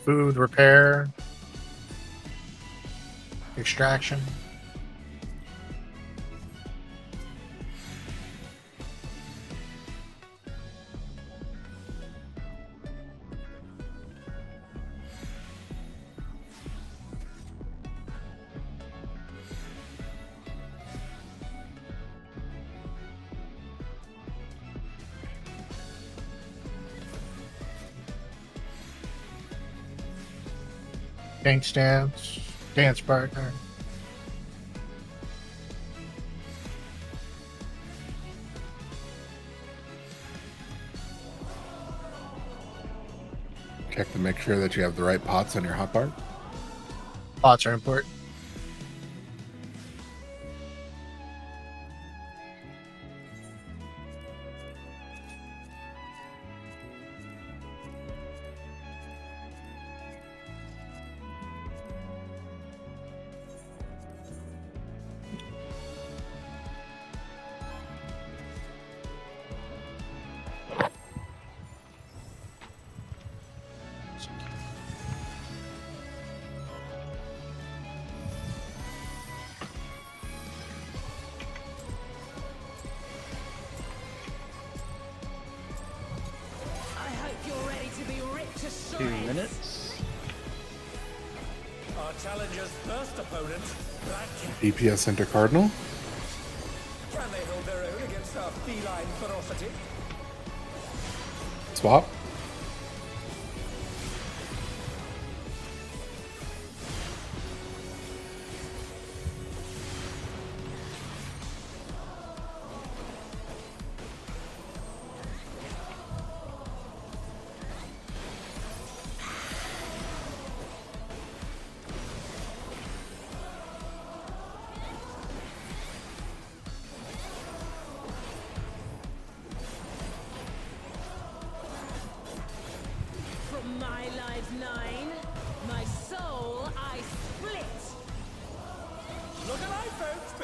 Food, repair, extraction. Dance dance, dance partner. Check to make sure that you have the right pots on your hotbar. Pots are important. I hope you're ready to be ripped to shreds. 2 minutes. Our challenger's first opponent, Blackjack. DPS into Cardinal. Can they hold their own against our feline ferocity? Swap.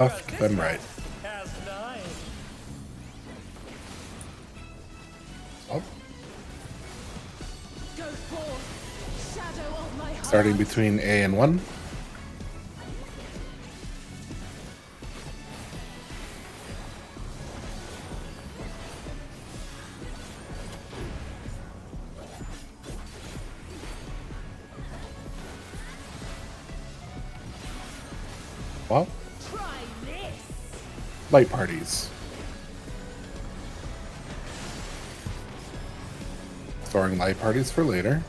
left, then right. Has 9. Up. Go forth, shadow of my heart. Starting between A and 1. Well, Try this. light parties. Storing light parties for later.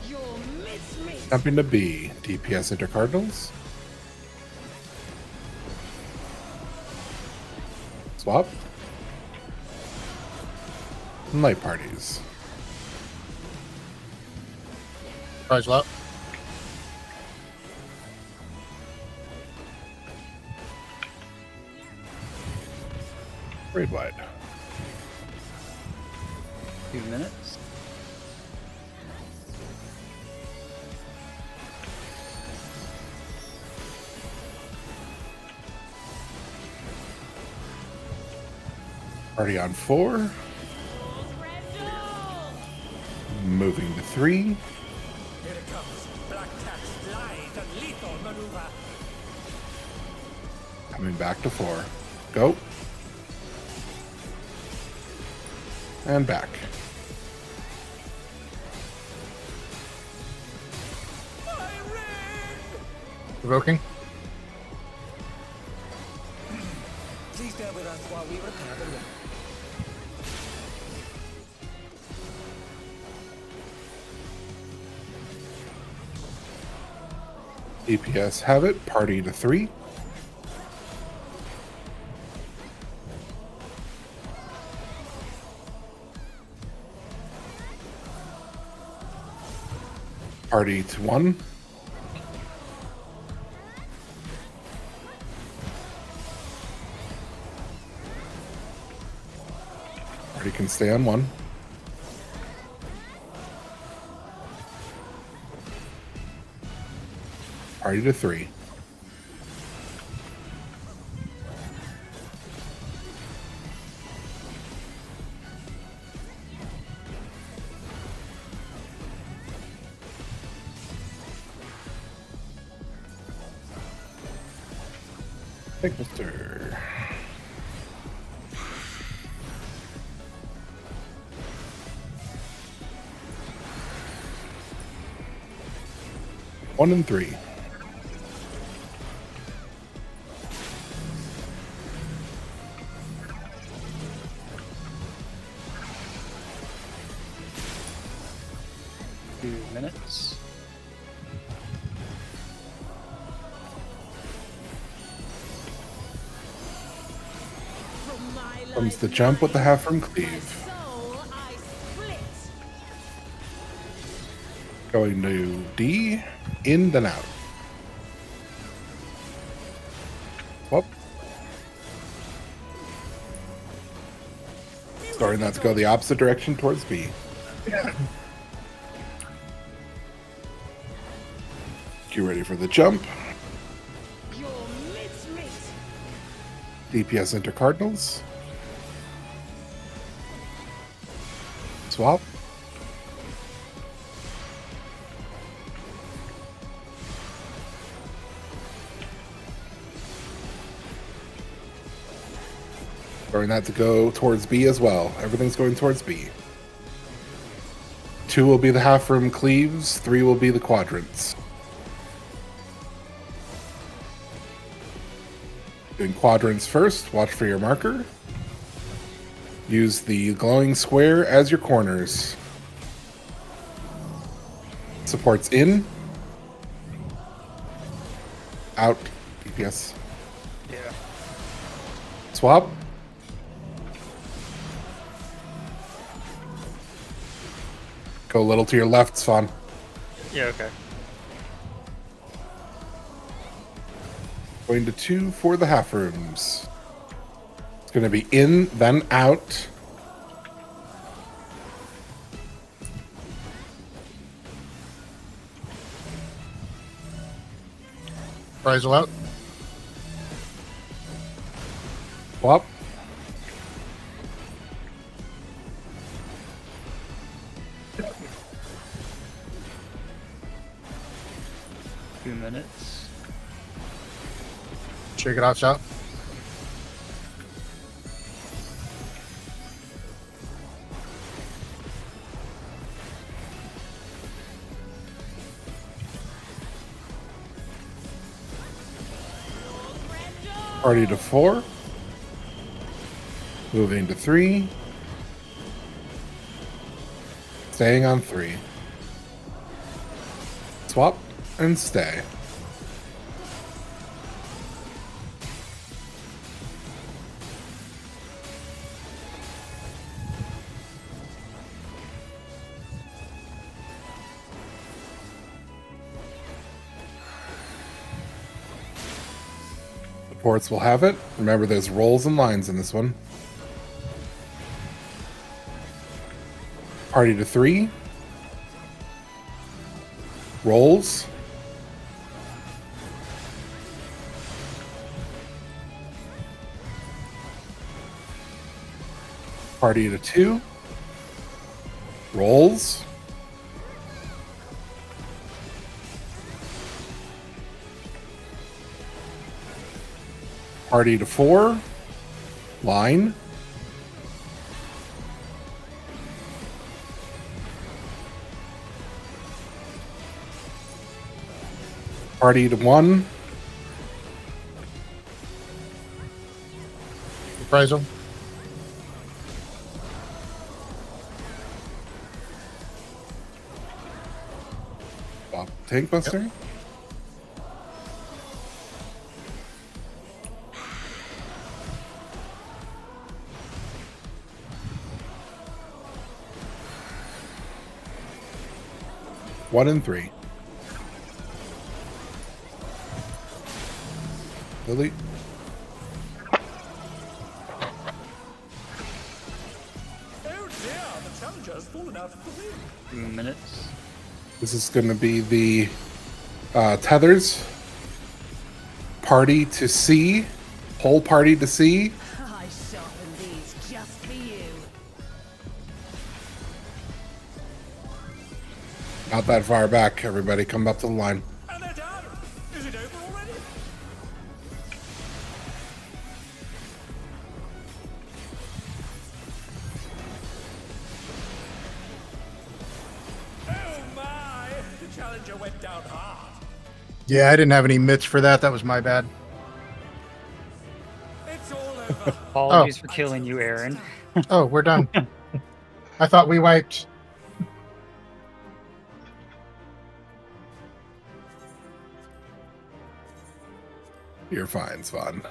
Your mincemeat. Jumping to B. DPS intercardinals. Swap. And light parties. Charge low. Raid wide. 2 minutes. Party on 4. Moving to 3. Here it comes. Black Cat's live and lethal maneuver. Coming back to 4. Go. And back. My ring! Provoking. Please bear with us while we repair the ring. DPS have it. Party to 3. Party to 1. Party can stay on 1. Party to 3. Thank Mr. One and 3. Minutes. From my Comes life the jump with the line, half from my cleave. soul I split. Going to D, in then out. Whoop. Starting that to go the opposite direction towards B. Get ready for the jump. Your mincemeat. DPS intercardinals. Swap. Starting that to go towards B as well. Everything's going towards B. 2 will be the half room cleaves. 3 will be the quadrants. Doing quadrants first. Watch for your marker. Use the glowing square as your corners. Supports in. Out. DPS. Yeah. Swap. Go a little to your left, Svan. Yeah, okay. Going to 2 for the half rooms. It's going to be in, then out. Reprisal out. Swap. Two minutes. Shake it off shot. Party to 4. Moving to 3. Staying on 3. Swap and stay. Ports will have it. Remember, there's rolls and lines in this one. Party to 3. Rolls. Party to 2. Rolls. Party to 4. Line. Party to 1. Reprisal. Swap tank buster. One and 3. Lily. Oh dear, the challenger has fallen out of the ring. 2 minutes. This is going to be the tethers. Party to C. Whole party to C. I sharpened these just for you. Not that far back, everybody. Come up to the line. And they're done. Is it over already? Oh my! The challenger went down hard. Yeah, I didn't have any mitts for that. That was my bad. It's all over. Apologies for killing you, Aaron. Oh, we're done. I thought we wiped. You're fine, Svan.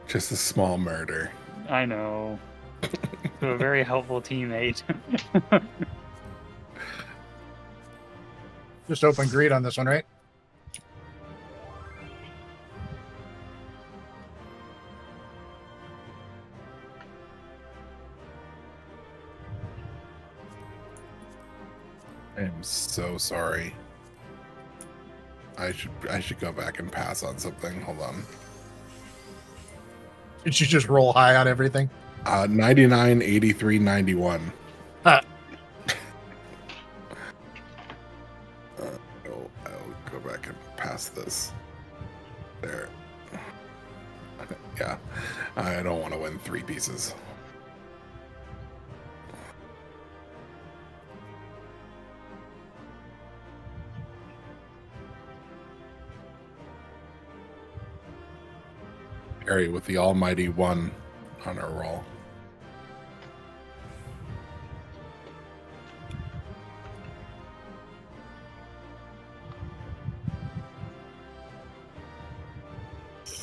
Just a small murder. I know. To a very helpful teammate. Just open greed on this one, right? I am so sorry. I should go back and pass on something. Hold on. Did you just roll high on everything? 99, 83, 91. Ah, I'll go back and pass this. There. Yeah. I don't want to win 3 pieces. Harry with the almighty 1 on our roll.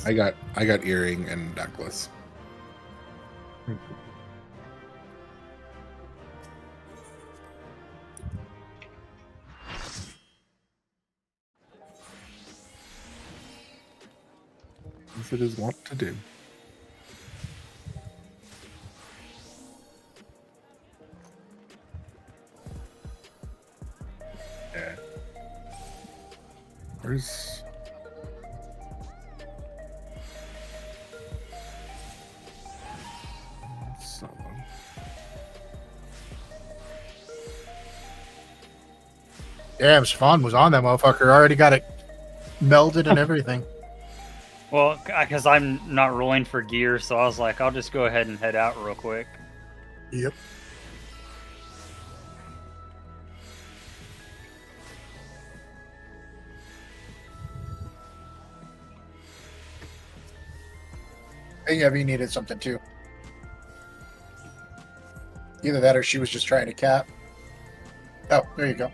I got earring and necklace. As it is wont to do. Yeah. Where Reclears. Solo. Damn, Spawn was on that motherfucker. Already got it melded and everything. Well, because I'm not rolling for gear, so I was like, I'll just go ahead and head out real quick. Yep. Hey, Evie needed something too. Either that or she was just trying to cap. Oh, there you go.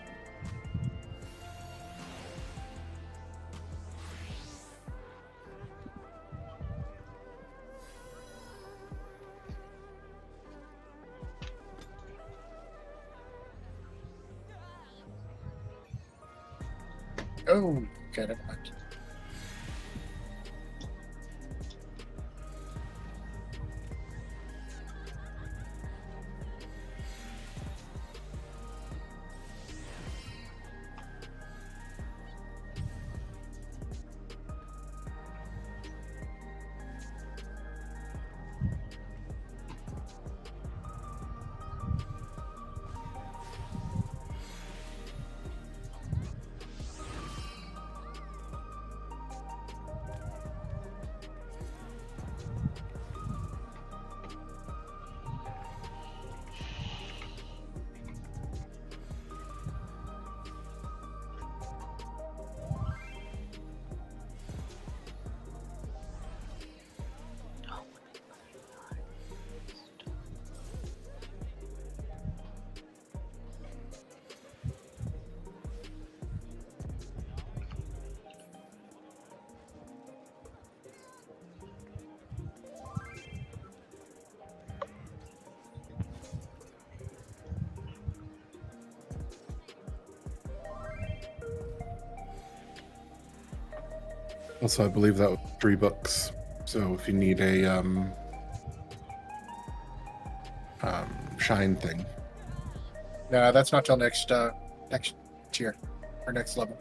Oh, okay, never mind. Also, I believe that was 3 books. So if you need a shine thing, No, that's not till next next tier or next level.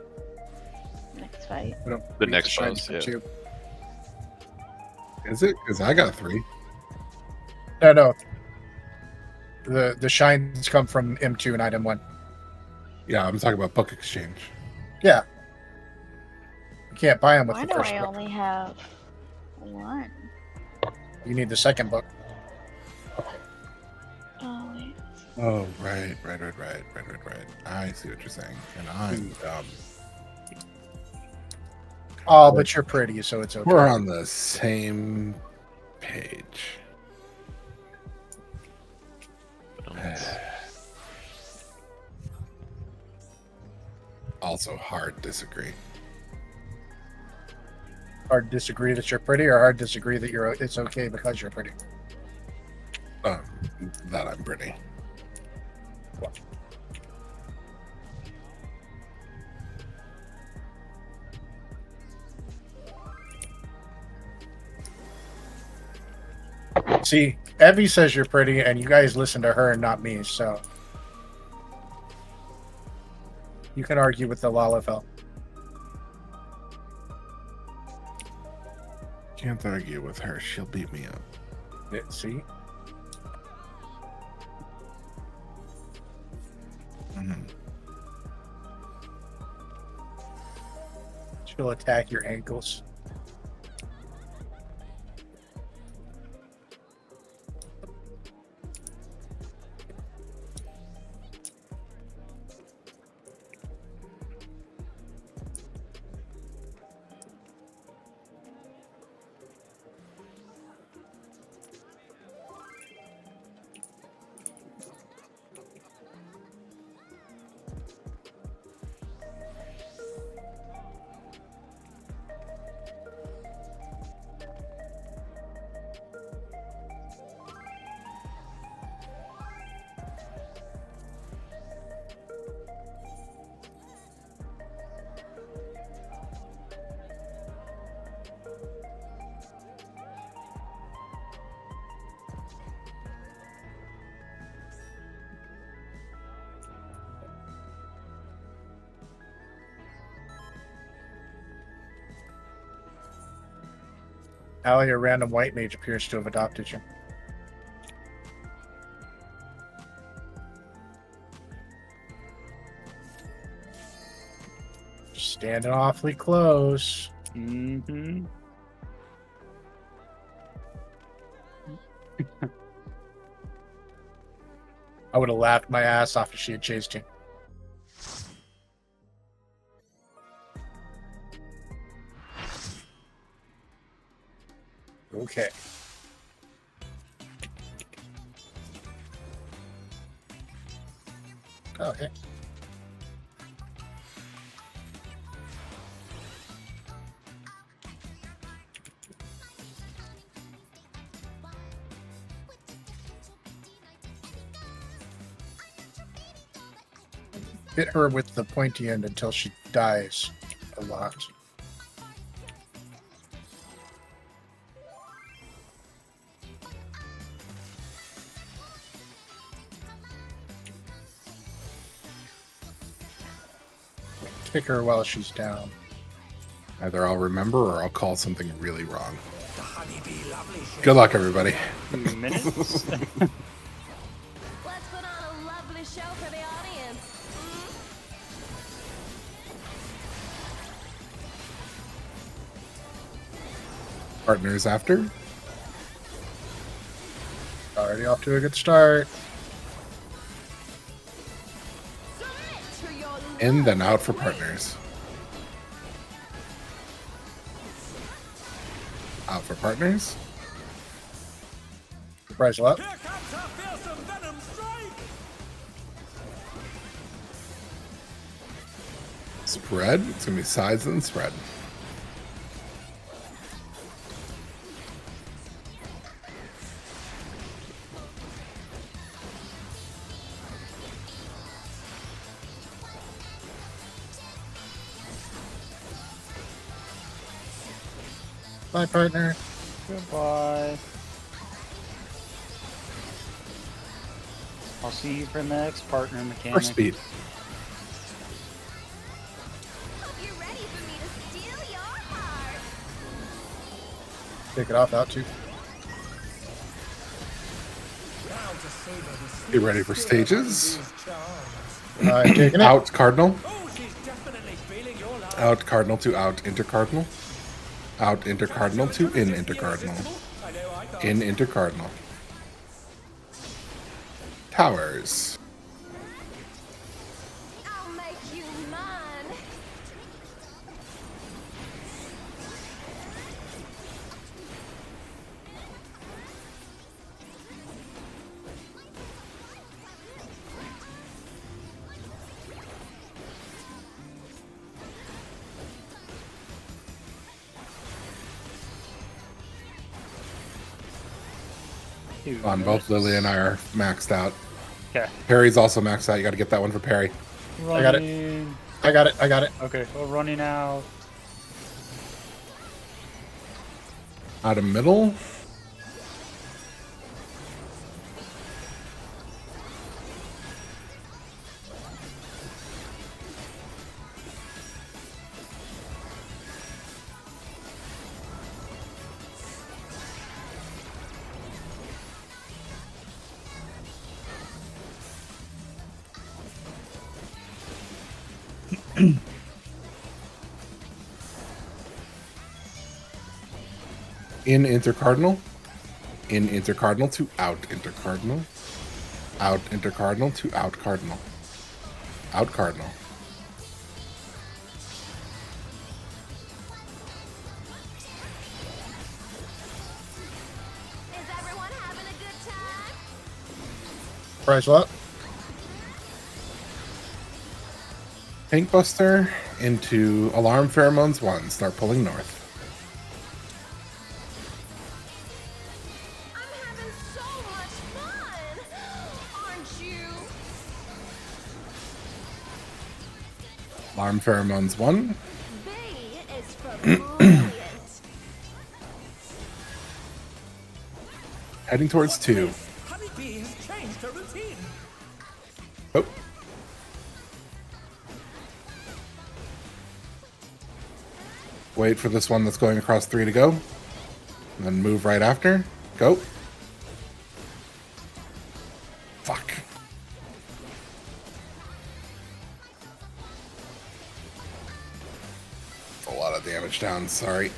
Next fight. We don't The use next shines boss, for yeah. 2. is it? Because I got 3. No. The shines come from M2 and item 1. Yeah, I'm talking about book exchange. Yeah. You can't buy them with Why the do first I book. only have one? You need the second book. Oh, wait. Oh, right. I see what you're saying. And I'm Oh, but you're pretty, so it's okay. we're on the same page. Also, hard disagree. Hard disagree that you're pretty, or hard disagree that it's okay because you're pretty. That I'm pretty. See, Evie says you're pretty, and you guys listen to her and not me, so you can argue with the Lalafell. Can't argue with her. She'll beat me up. See, Mhm. she'll attack your ankles. Allie, a random white mage appears to have adopted you. Standing awfully close. Mm-hmm. I would have laughed my ass off if she had chased you. Okay. Okay. Hit her with the pointy end until she dies a lot. Kick her while she's down. Either I'll remember or I'll call something really wrong. The honeybee lovely shape. Good luck, everybody. 2 minutes. Let's put on a lovely show for the audience. Partners after. Already off to a good start. Submit to your In, then out for partners. Out for partners. Surprise left. Here comes our fearsome venom strike. Spread. It's going to be sides and spread. Bye, partner. Goodbye. I'll see you for the next partner mechanic. For speed. Hope you're ready for me to steal your heart. Take it off out too. Now to savor the Be ready for sweet spirit of stages. honeybee's charms. Taking it. Out cardinal. Oh, she's definitely feeling your love. Out cardinal to out intercardinal. Out intercardinal to in intercardinal. I know I thought. In intercardinal. Towers. I'll make you mine. On both Lily and I are maxed out. Okay. Perry's also maxed out. You got to get that one for Perry. I got it. Running. I got it. I got it. Okay, we're running out. Out of middle. In intercardinal. In intercardinal to out intercardinal. Out intercardinal to out cardinal. Out cardinal. Is everyone having a good time? Surprise left. Pink Buster into Alarm Pheromones 1. Start pulling north. I'm having so much fun. Aren't you? Alarm Pheromones 1. B is for brilliant. Heading towards 2. Honeybee has changed her routine. Oh. Wait for this one that's going across 3 to go. then move right after. Go. Fuck. A lot of damage down, sorry.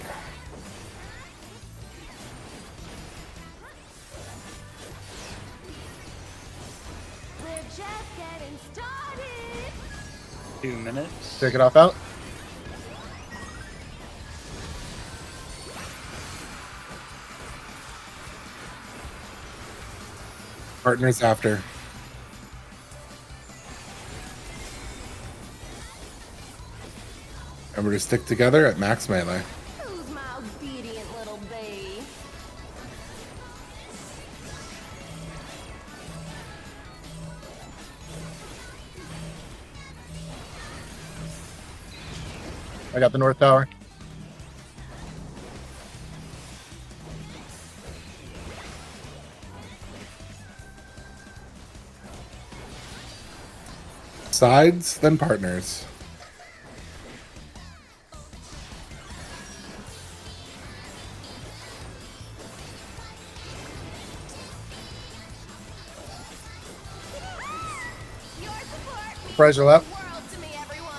We're just getting started. 2 minutes. Take it off out. Partners after. Remember to stick together at max melee. Who's my obedient little bee? I got the north tower. Sides, then partners. Your support means Price are left. the world to me, everyone.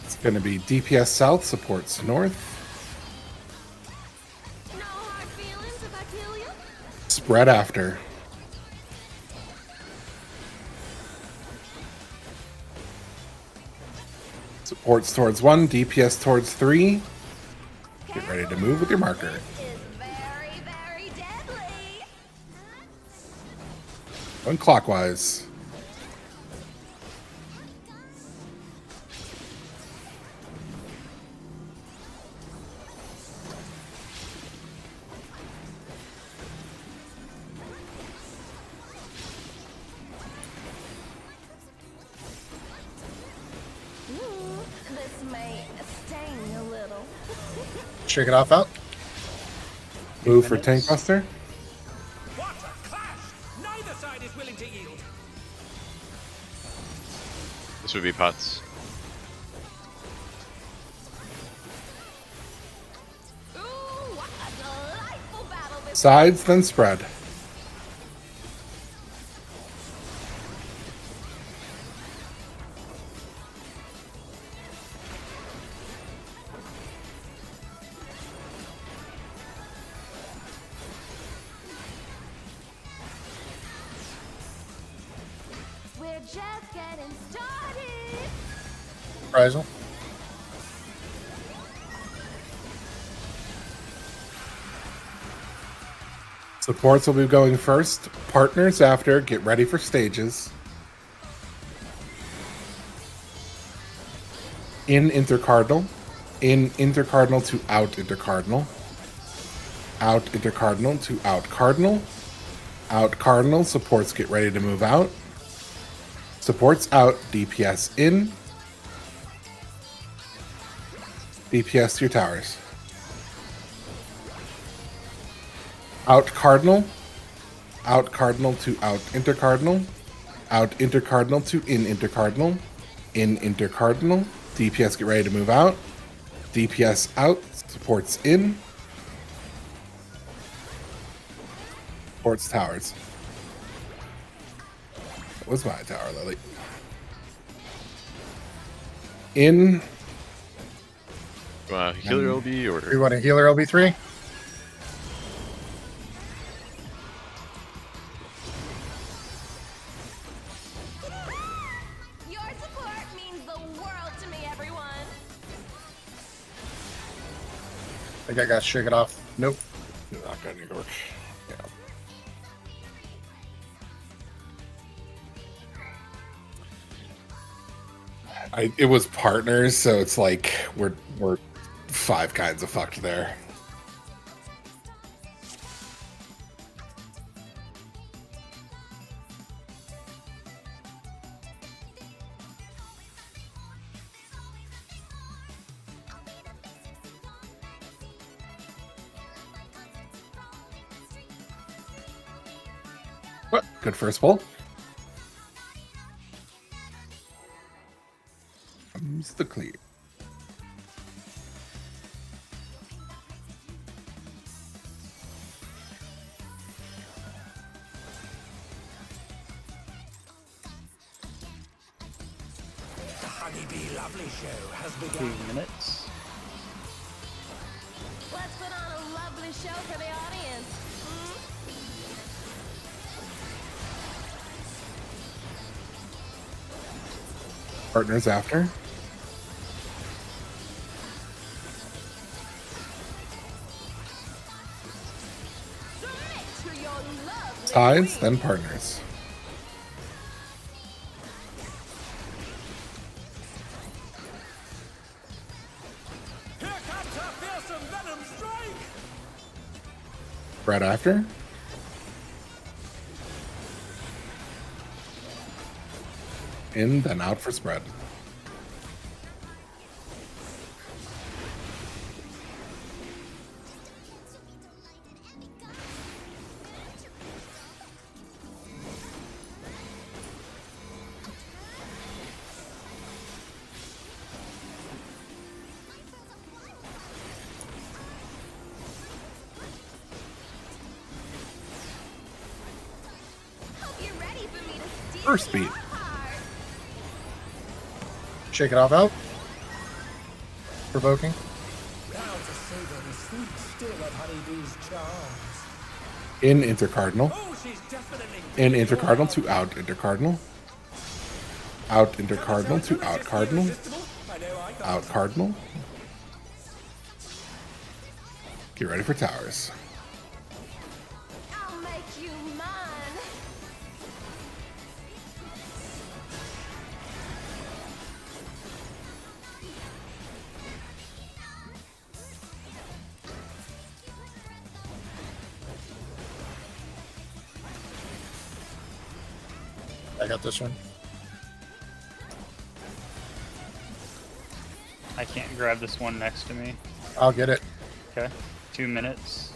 It's going to be DPS South supports North. No hard feelings if I kill you. Spread after. Supports towards 1, DPS towards 3. Get ready to move with your marker. This is very, very deadly. Going clockwise. This may sting a little. Shake it off out. Move for minutes. Tank Buster. What a clash! Neither side is willing to yield. This would be pots. Ooh, what a delightful battle this Sides, then spread. We're just getting started. Reprisal. Supports will be going first. Partners after. Get ready for stages. In intercardinal. In intercardinal to out intercardinal. Out intercardinal to out cardinal. Out cardinal. Supports get ready to move out. Supports out. DPS in. DPS to your towers. Out cardinal. Out cardinal to out intercardinal. Out intercardinal to in intercardinal. In intercardinal. DPS get ready to move out. DPS out. Supports in. Supports towers. That was my tower, Lily. In. Healer LB We order. want a healer LB3. Your support means the world to me, everyone. I think I got shake it off. Nope. Not gonna work. Yeah. It was partners, so it's like we're 5 kinds of fucked there. What? Good first pull. comes the clear. The Honeybee Lovely Show has begun. 2 minutes. Let's put on a lovely show for the audience. Partners after. Submit to your lovely Ties, queen. then partners. Here comes her fearsome venom strike! Spread after. In, then out for spread. Hope you're ready for me to steal First your beat. heart. Shake it off out. Provoking. Now to savor the sweet still of Honeybee's charms. In intercardinal. Oh, she's definitely In intercardinal to out intercardinal. Out intercardinal to out cardinal. I know I can't. Out cardinal. Get ready for towers. I'll make you mine. I got this one. I can't grab this one next to me. I'll get it. Okay. 2 minutes.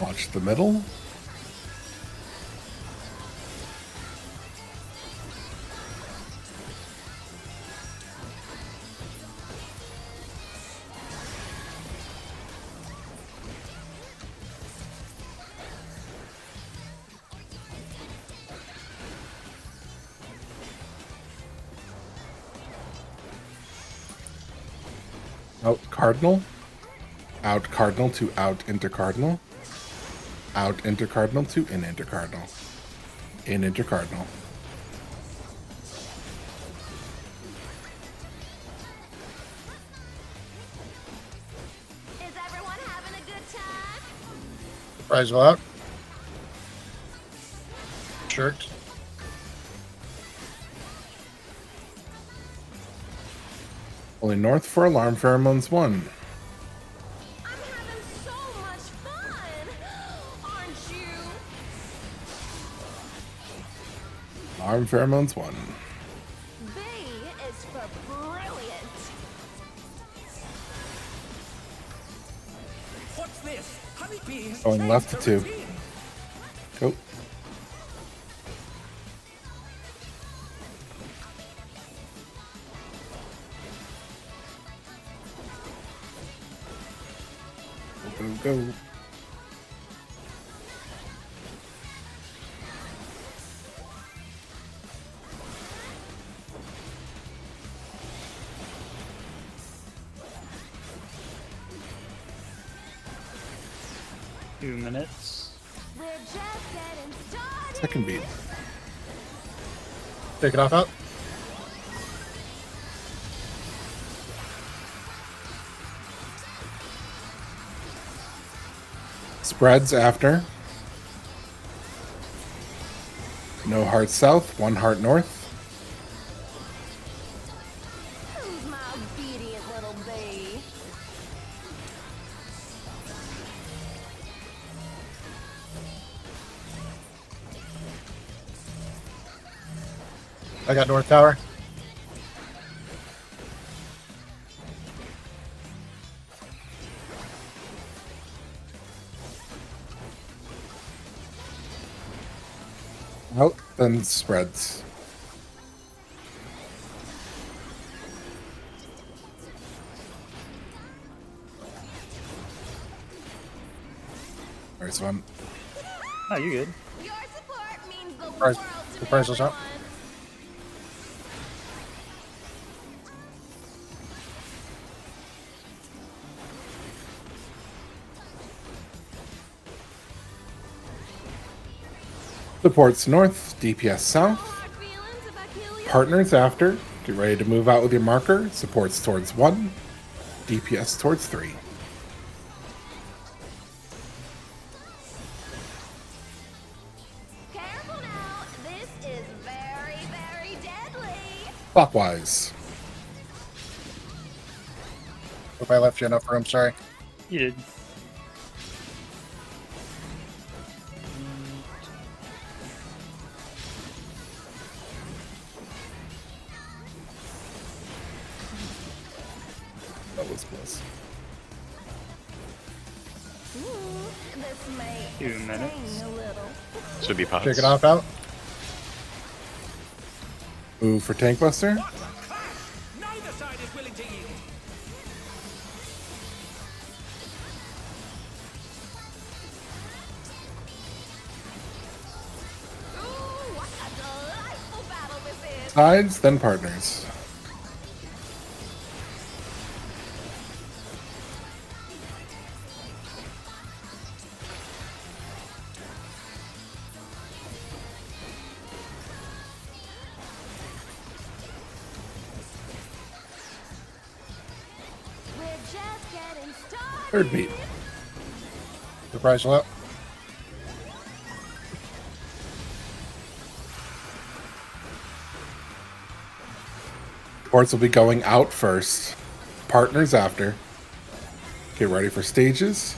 Watch the middle. Out cardinal. Out cardinal to out intercardinal. Out intercardinal to in intercardinal. In intercardinal. Is everyone having a good time? Surprise will out. Shirked. Only north for alarm pheromones 1. I'm having so much fun. Aren't you? Alarm pheromones 1. B is for brilliant. What's this? Honeybee has Going changed left to her 2. routine. Go. Go, go, go. Two minutes. We're just getting started. Second beat. Take it off out. Spreads after. No heart south, 1 heart north. Who's my obedient little bee? I got North Tower. Out, then spreads. Alright, so I'm Oh, you good? Your support means the Price- world to the me, price is up. everyone. supports north, DPS south. Hard feelings if I kill you. Partners after. Get ready to move out with your marker. Supports towards 1. DPS towards 3. Careful now. This is very, very deadly. Clockwise. Hope I left you enough room. Sorry. You did. That was close. This may 2 minutes. sting a little. This would be pots. Shake it off out. Move for Tank Buster. What a clash! Neither side is willing to yield. Ooh, what a delightful battle this is. Sides, then partners. We're just getting started. Third beat. Surprise low. Supports will be going out first. Partners after. Get ready for stages.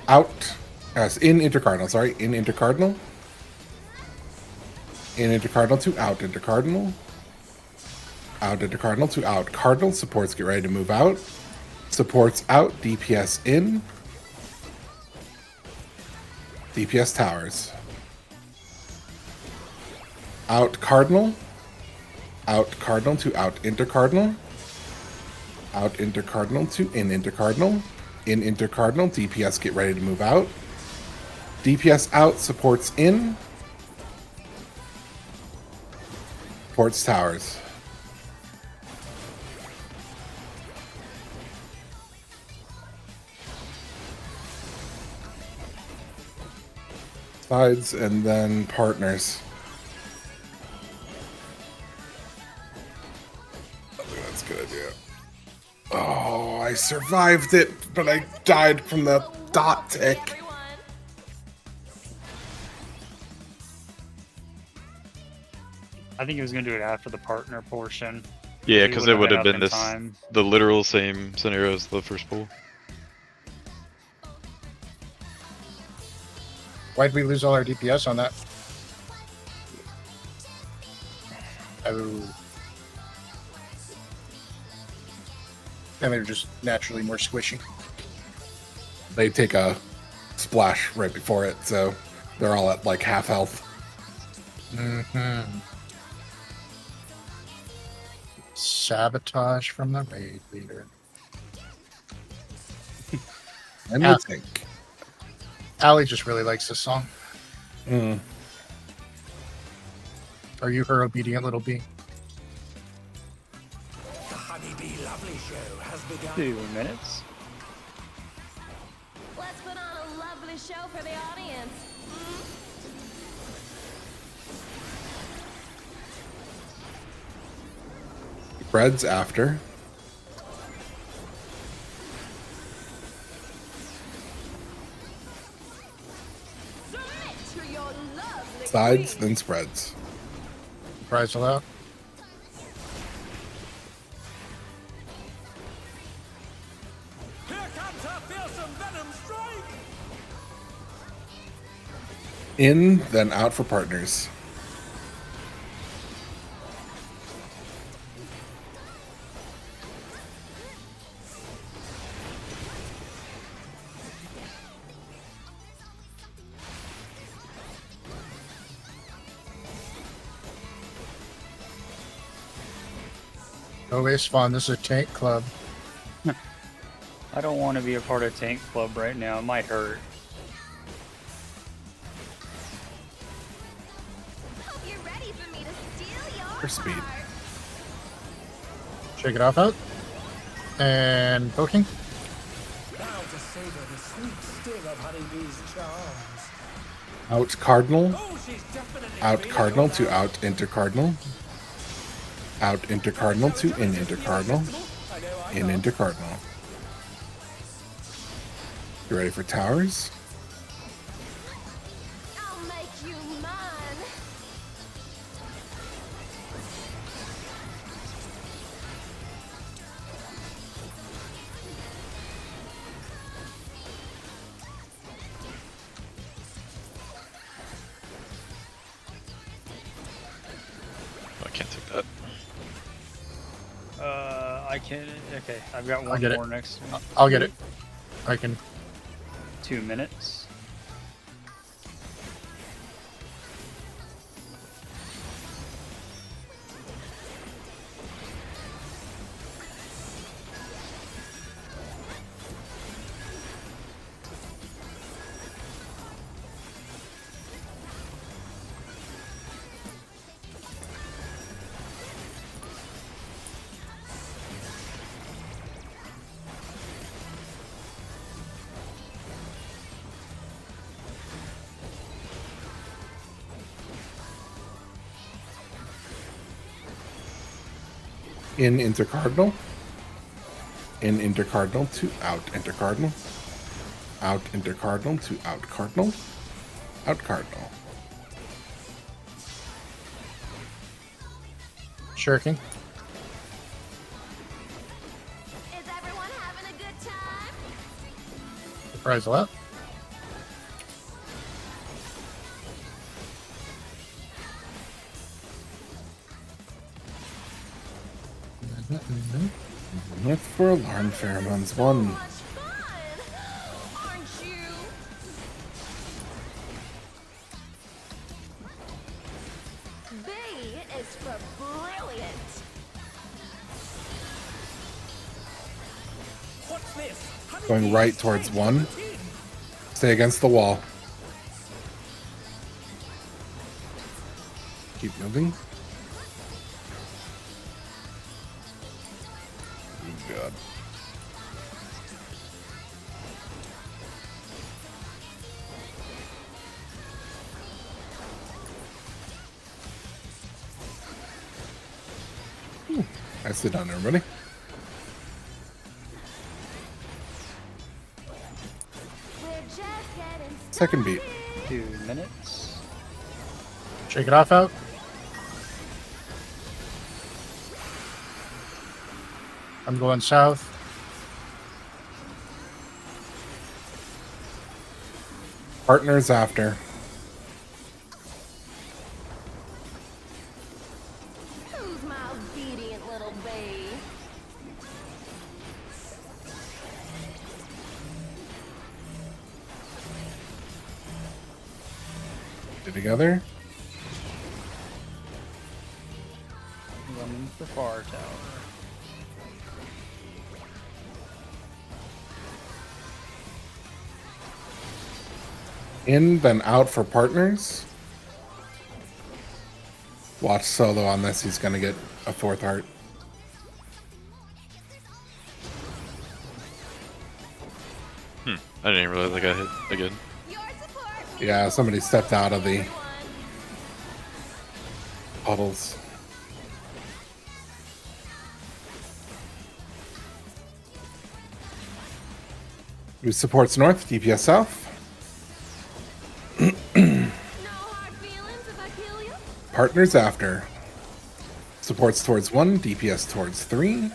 Out. As in intercardinal, sorry. In intercardinal. In intercardinal to out intercardinal. Out intercardinal to out cardinal. Supports get ready to move out. Supports out. DPS in. DPS towers. Out cardinal. Out cardinal to out intercardinal. Out intercardinal to in intercardinal. In intercardinal, DPS get ready to move out. DPS out, supports in. Supports towers. Sides and then partners. I think that's a good idea. Oh, I survived it, but I died from the dot tick. Everyone. I think he was gonna do it after the partner portion. Yeah, He because it wouldn't would been have up been in this time. the literal same scenario as the first pool. Why'd we lose all our DPS on that? Oh. And they're just naturally more squishy. They take a splash right before it, so they're all at like half health. Mm-hmm. Sabotage from the raid leader. And Yeah. the tank. Allie just really likes this song. Mm. Are you her obedient little bee? The Honeybee Lovely Show has begun. 2 minutes. Let's put on a lovely show for the audience. Breads after. Submit to your lovely Sides, queen. then spreads. Surprise allowed. Here comes a fearsome venom strike. In, then out for partners. Always fun. This is a tank club. I don't want to be a part of Tank Club right now. It might hurt. Hope you're ready for me to steal your For speed. heart. Shake it off out. And poking. Now to savor the sweet sting of Honeybee's charms. Out cardinal. Oh, she's definitely Out feeling cardinal your to love. out intercardinal. Out intercardinal to in intercardinal. I know I In know. intercardinal. You ready for towers? I'll make you mine. I can't take that. I can. Okay, I've got I'll one get it. more next to me. I'll get it. I can. 2 minutes. In intercardinal. In intercardinal to out intercardinal. Out intercardinal to out cardinal. Out cardinal. Shirking. Is everyone having a good time? Surprise a lot. Look for alarm pheromones. One. Much fun, aren't you? B is for brilliant. What's this? Going right towards one. Stay against the wall. Keep moving. Oh, God. Nicely done, everybody. We're just getting Second beat. 2 minutes. Shake it off out. I'm going south. Partners after. Who's my obedient little bee? Together. Running for far tower. In, then out for partners. Watch solo on this. He's going to get a fourth heart. I didn't even realize I got hit again. Your support means Yeah, somebody stepped out of the everyone. puddles. Who supports north? DPS south. No hard feelings if I kill you? Partners after. Supports towards 1, DPS towards 3.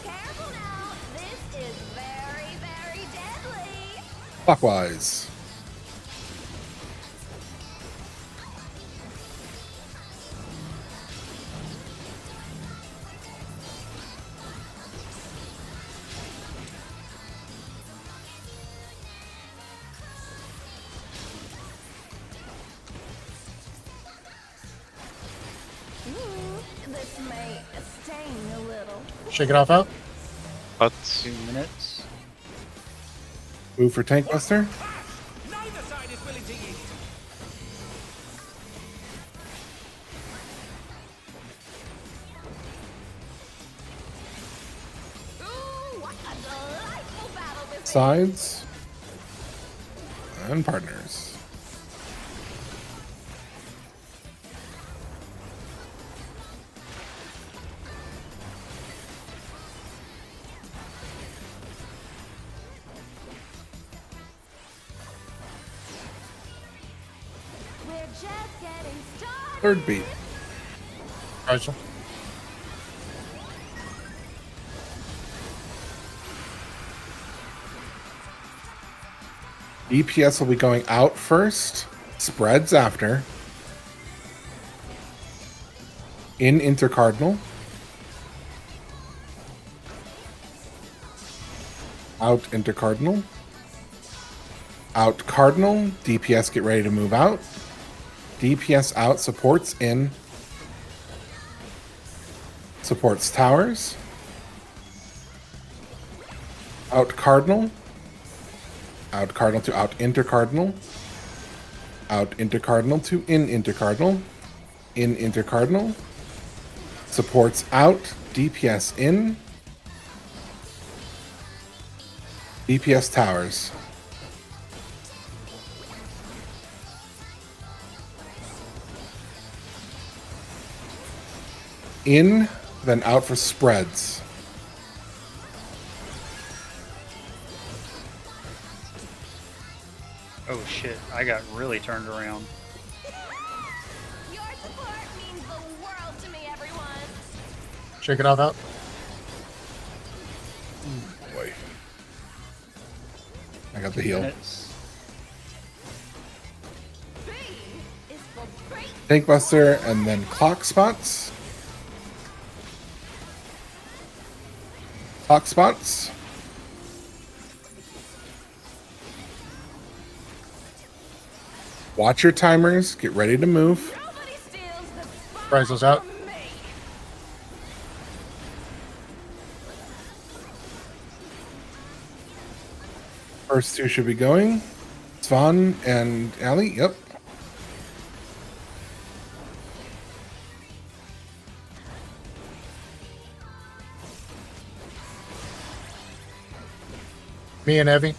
Careful now. This is very, very deadly. Clockwise. This may sting a little. Shake it off out. But 2 minutes. Move for Tank Buster. Neither side is willing to yield. Ooh, what a delightful battle this is. Sides. And partners. We're just getting started. Third beat. Rachel. DPS will be going out first. Spreads after. In intercardinal. Out intercardinal. Out cardinal. DPS get ready to move out. DPS out supports in. Supports towers. Out cardinal. Out cardinal to out intercardinal. Out intercardinal to in intercardinal. In intercardinal. Supports out. DPS in. DPS towers. In, then out for spreads. Oh shit, I got really turned around. Your support means the world to me, everyone. Shake it off out. Boy. I got the heal. Minutes. B is for great. Tank Buster and then clock spots. Clock spots. Watch your timers. Get ready to move. Nobody steals the spot Brysel's out. from me. First two should be going. Svan and Ali. Yep. Me and Evie.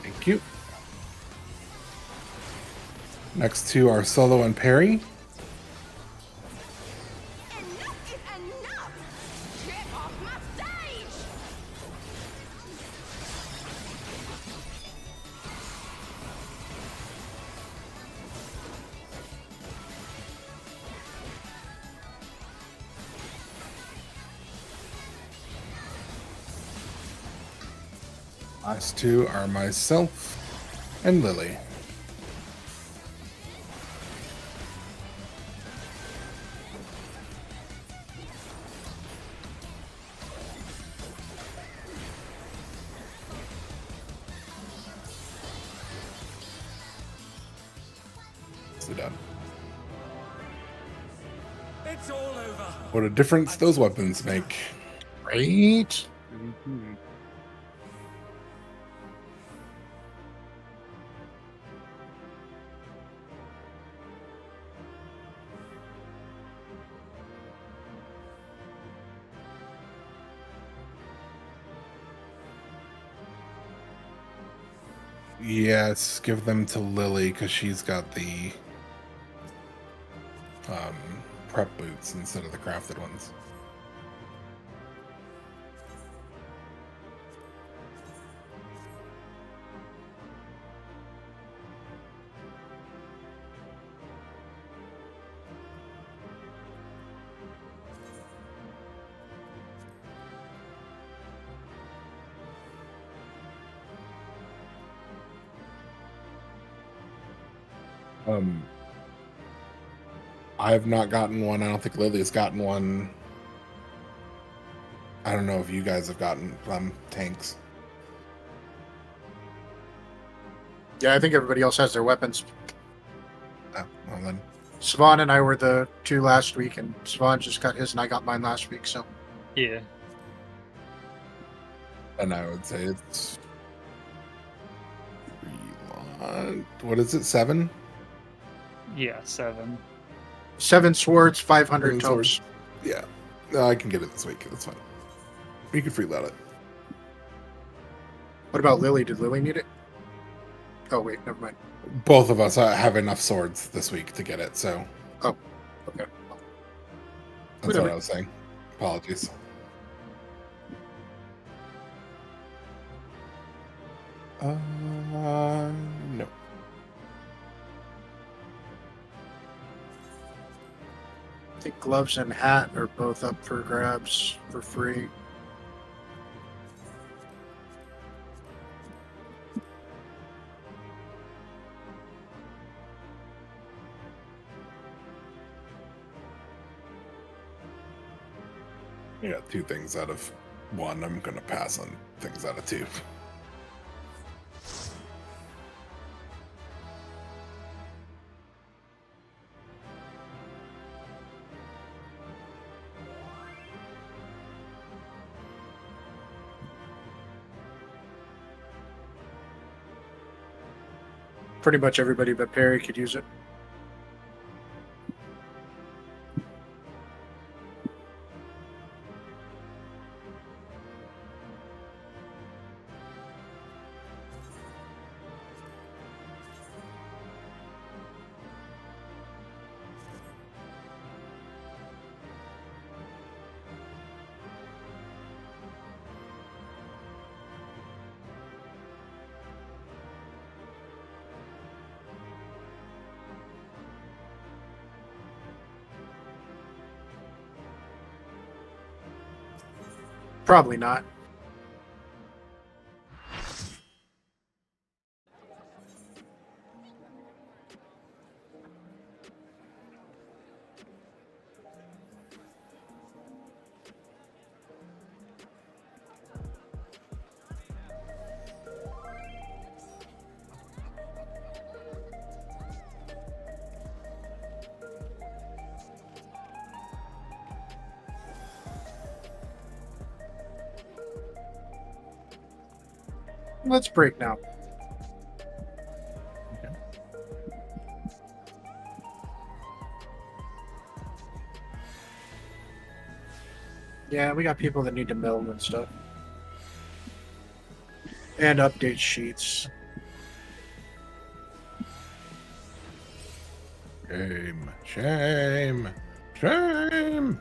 Thank you. Next two are Solo and Perry. Enough is enough. Get off my stage. Last two are myself and Lily. Sit down. It's all over. What a difference those weapons make. Right. Yes, give them to Lily because she's got the prep boots instead of the crafted ones. I've not gotten one. I don't think Lily's gotten one. I don't know if you guys have gotten tanks. Yeah, I think everybody else has their weapons. Oh, well then. Svan and I were the 2 last week, and Svan just got his, and I got mine last week. So Yeah. And I would say it's what is it? 7? Yeah, 7. 7 swords, 500 7 tomes. swords. Yeah. No, I can get it this week. That's fine. You can freeload it. What about Lily? Did Lily need it? Oh wait, never mind. Both of us have enough swords this week to get it, so Oh, okay. that's Whatever. what I was saying. Apologies. No. I think gloves and hat are both up for grabs for free. Yeah, 2 things out of 1. I'm gonna pass on things out of 2. Pretty much everybody but Perry could use it. Probably not. Let's break now. Yeah, we got people that need to build and stuff. And update sheets. Shame. Shame. Shame.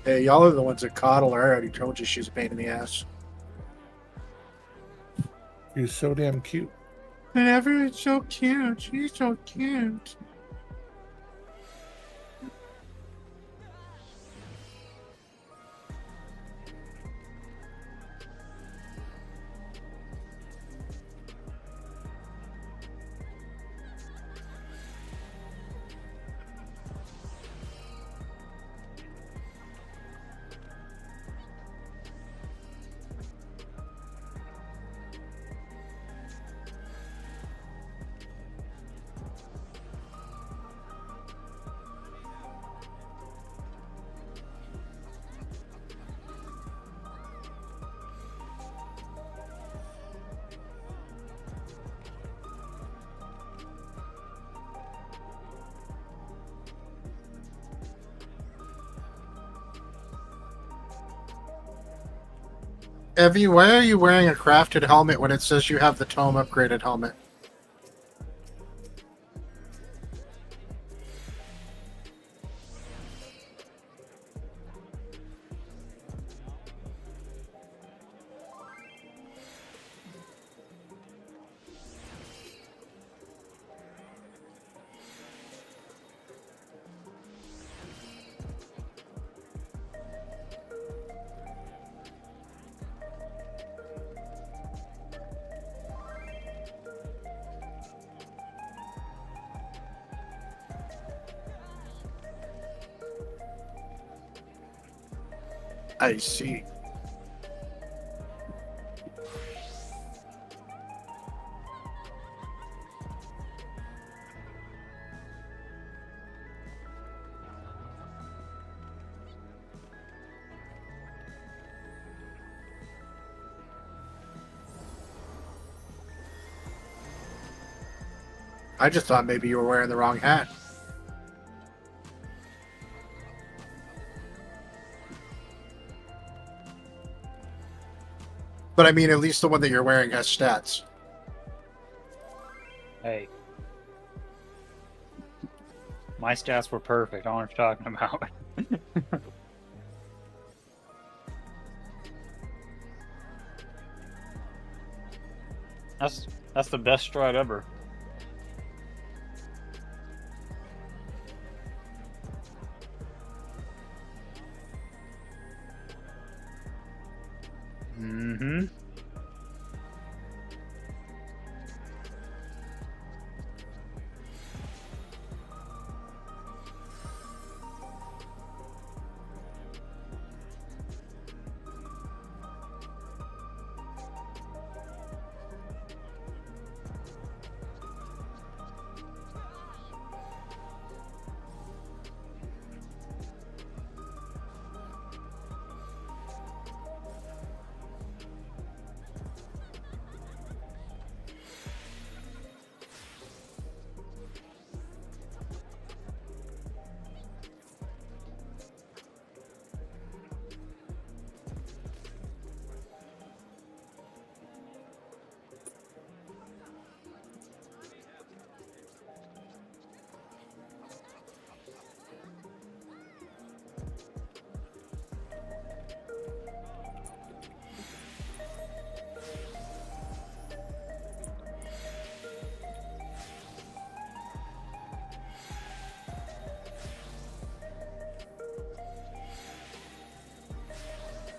Hey, y'all are the ones that coddle her. I already told you she's a pain in the ass. You're so damn cute. And everyone's so cute. She's so cute. Evie, why are you wearing a crafted helmet when it says you have the Tome upgraded helmet? I see. I just thought maybe you were wearing the wrong hat. But I mean, at least the one that you're wearing has stats. Hey. My stats were perfect. I don't know what you're talking about. That's the best stride ever. Mm-hmm.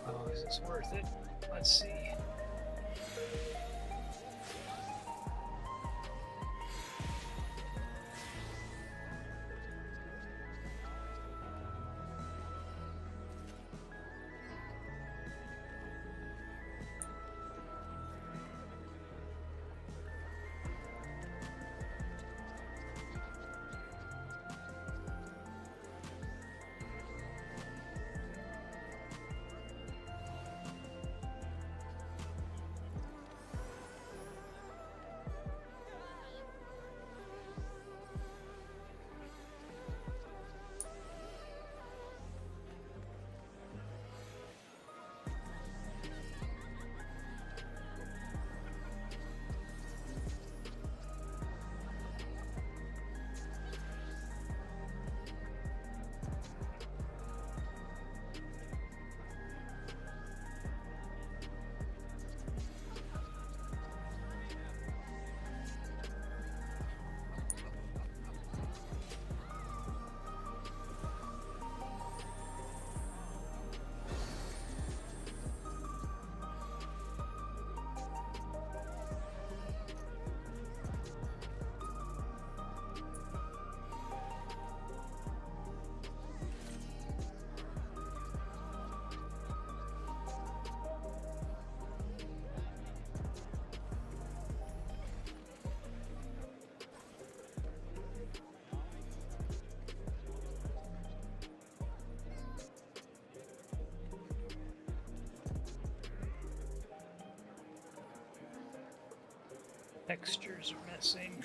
Oh, is this worth it? Let's see. Textures are missing.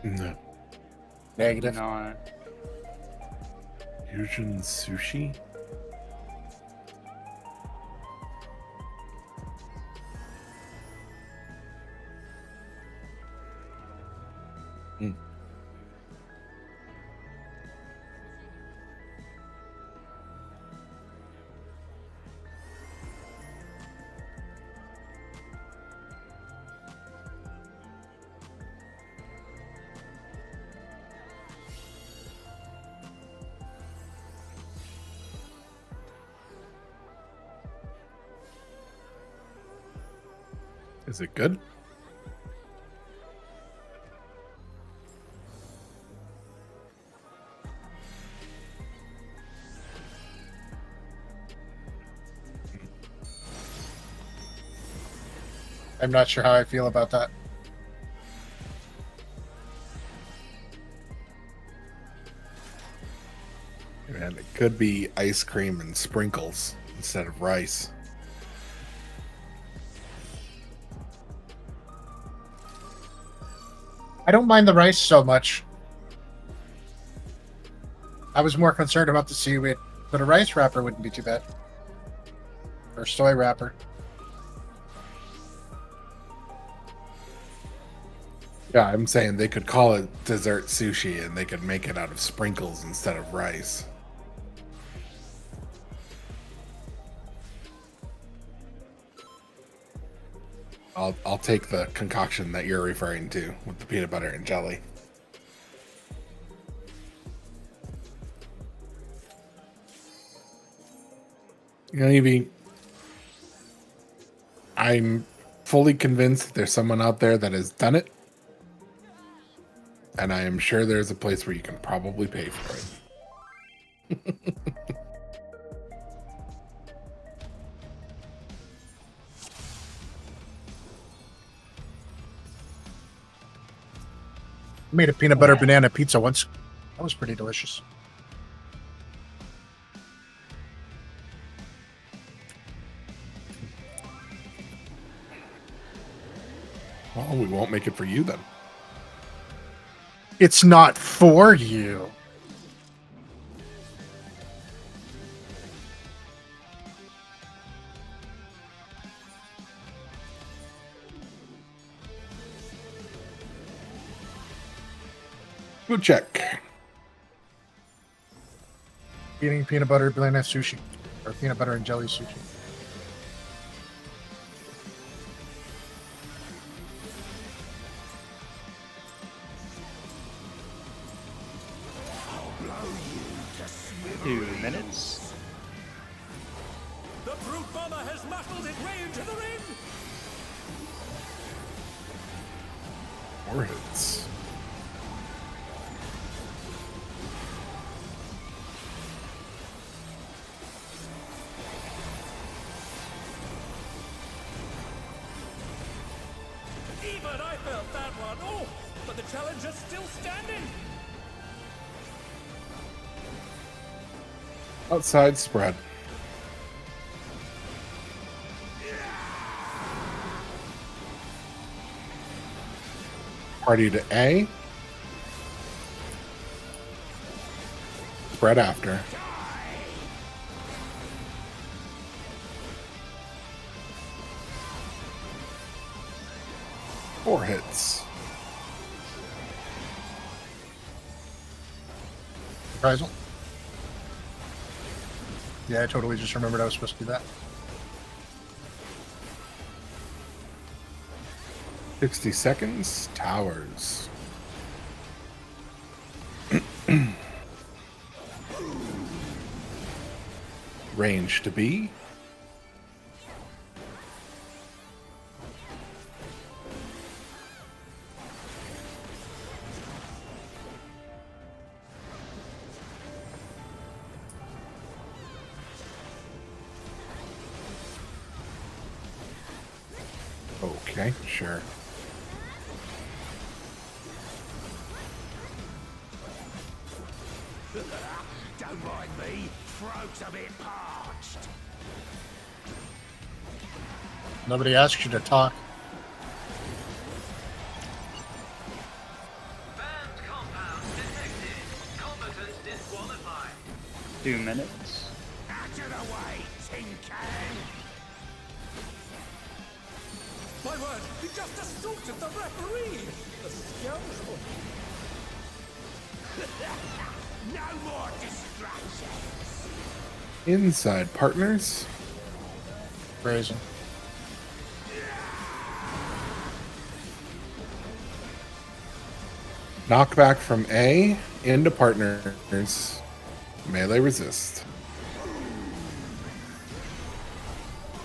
No. Negative. No. Fusion sushi? Hmm. Is it good? I'm not sure how I feel about that. And it could be ice cream and sprinkles instead of rice. I don't mind the rice so much. I was more concerned about the seaweed, but a rice wrapper wouldn't be too bad. Or soy wrapper. Yeah, I'm saying they could call it dessert sushi and they could make it out of sprinkles instead of rice. I'll take the concoction that you're referring to with the peanut butter and jelly. You know, Evie, I'm fully convinced that there's someone out there that has done it. And I am sure there's a place where you can probably pay for it. I made a peanut butter banana pizza once. That was pretty delicious. Well, we won't make it for you then. It's not for you. Good check. Eating peanut butter banana sushi. Or peanut butter and jelly sushi. I'll blow you to 2 minutes. The brute bomber has muscled his way into the ring. Four hits. Even I felt that one. Oh, but the challenger's still standing. Outside spread. Party to A. Spread after. Four hits. Reprisal. Yeah, I totally just remembered I was supposed to do that. 60 seconds. Towers. Range to B. Okay, sure. Don't mind me. Throat's a bit parched. Nobody asks you to talk. 2 minutes. My word, he just assaulted the referee! The scoundrel! No more distractions! Inside partners. Brazen. Knockback from A into partners. Melee resist.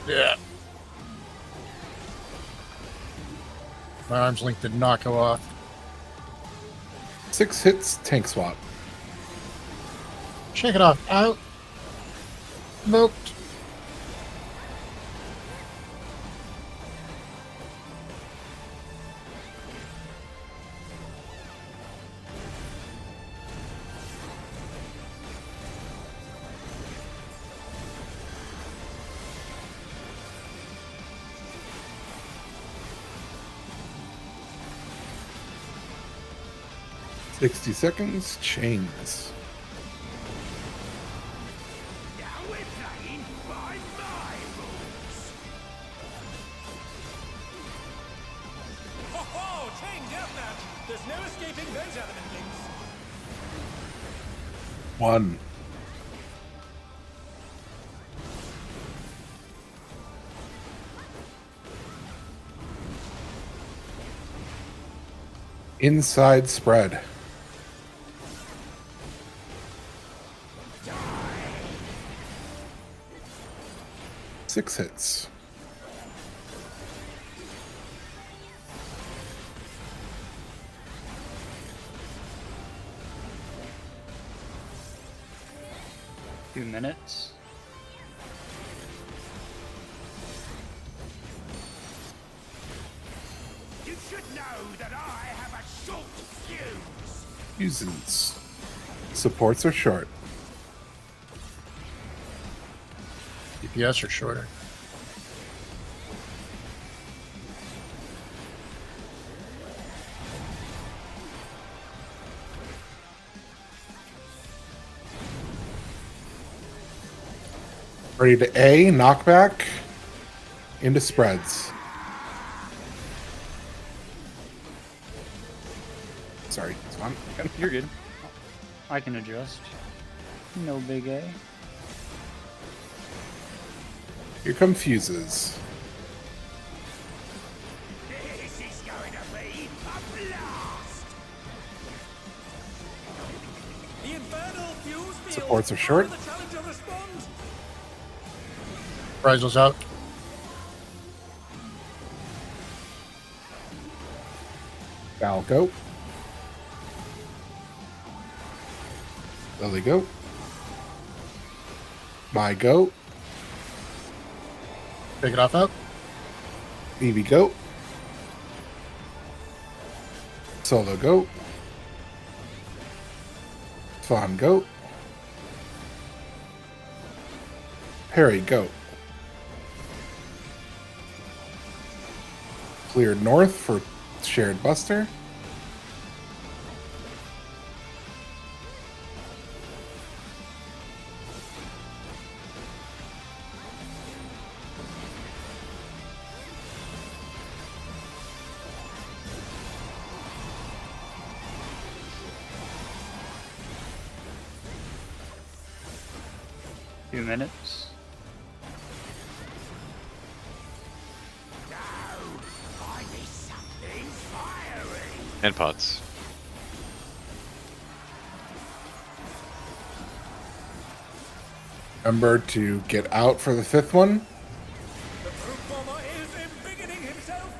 Yeah. My arm's length did not go off. 6 hits, tank swap. Shake it off. Out. Smoked. — 60 seconds, chains. Now we're playing by my rules! Ho ho! Chain deathmatch! There's no escaping those elementings! 1. Inside spread. Six hits. Two minutes. You should know that I have a short fuse! Fuses. Supports are short. DPS are shorter. Ready to A, knockback into spreads. Sorry, it's on. You're good. I can adjust. No big A. Here come fuses. This is going to be a blast! The infernal fuse field! Supports are short. How will the challenger respond? Risel's out. Val, go. Lily, go. My, go. Take it off out. Evie, go. Solo, go. Fawn, go. Perry, go. Cleared north for shared buster. Two minutes. And pots. Remember to get out for the fifth one. The fruit bomber is embiggening himself!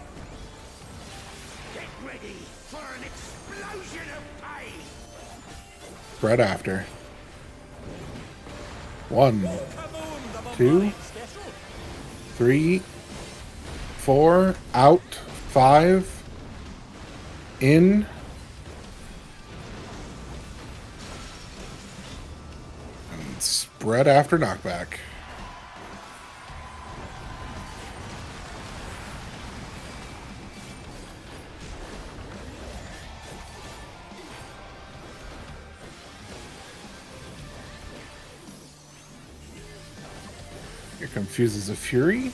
Get ready for an explosion of pain! Spread after. 1, Kaboom, the 2, bombarding special! 3, 4, out, 5, in, and spread after knockback. Here comes Fuses of Fury.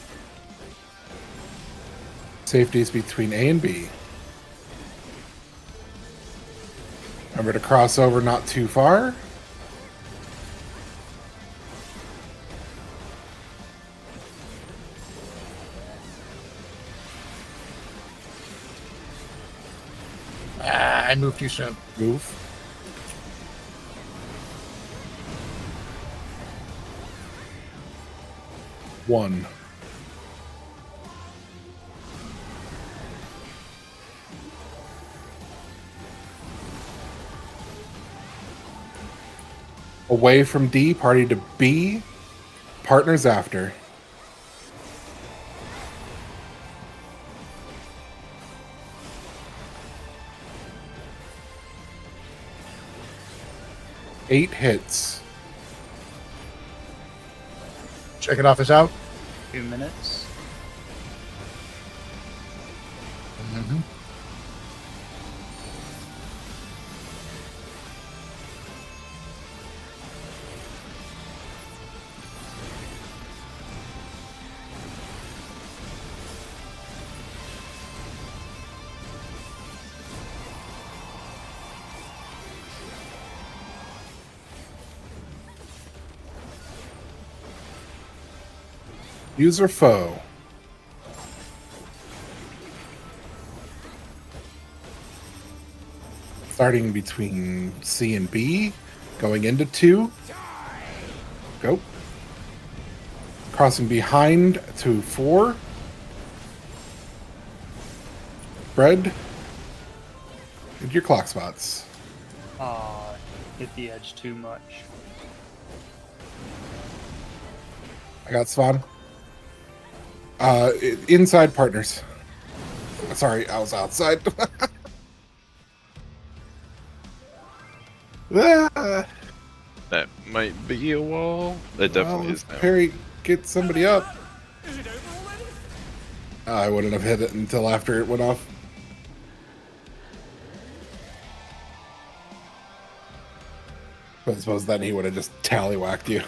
Safety is between A and B. Remember to cross over not too far. Ah, I moved too soon. Move. One. Away from D, party to B, partners after. Eight hits. Check it off is out. 2 minutes. Mm-hmm. User foe. Starting between C and B, going into 2. Go. Crossing behind to 4. Spread. Into your clock spots. Hit the edge too much. I got Svan. Inside partners. Sorry, I was outside. Ah, That might be a wall. That definitely well, is now. Perry, get somebody up. Is it over already? I wouldn't have hit it until after it went off. But I suppose then he would have just tallywhacked you.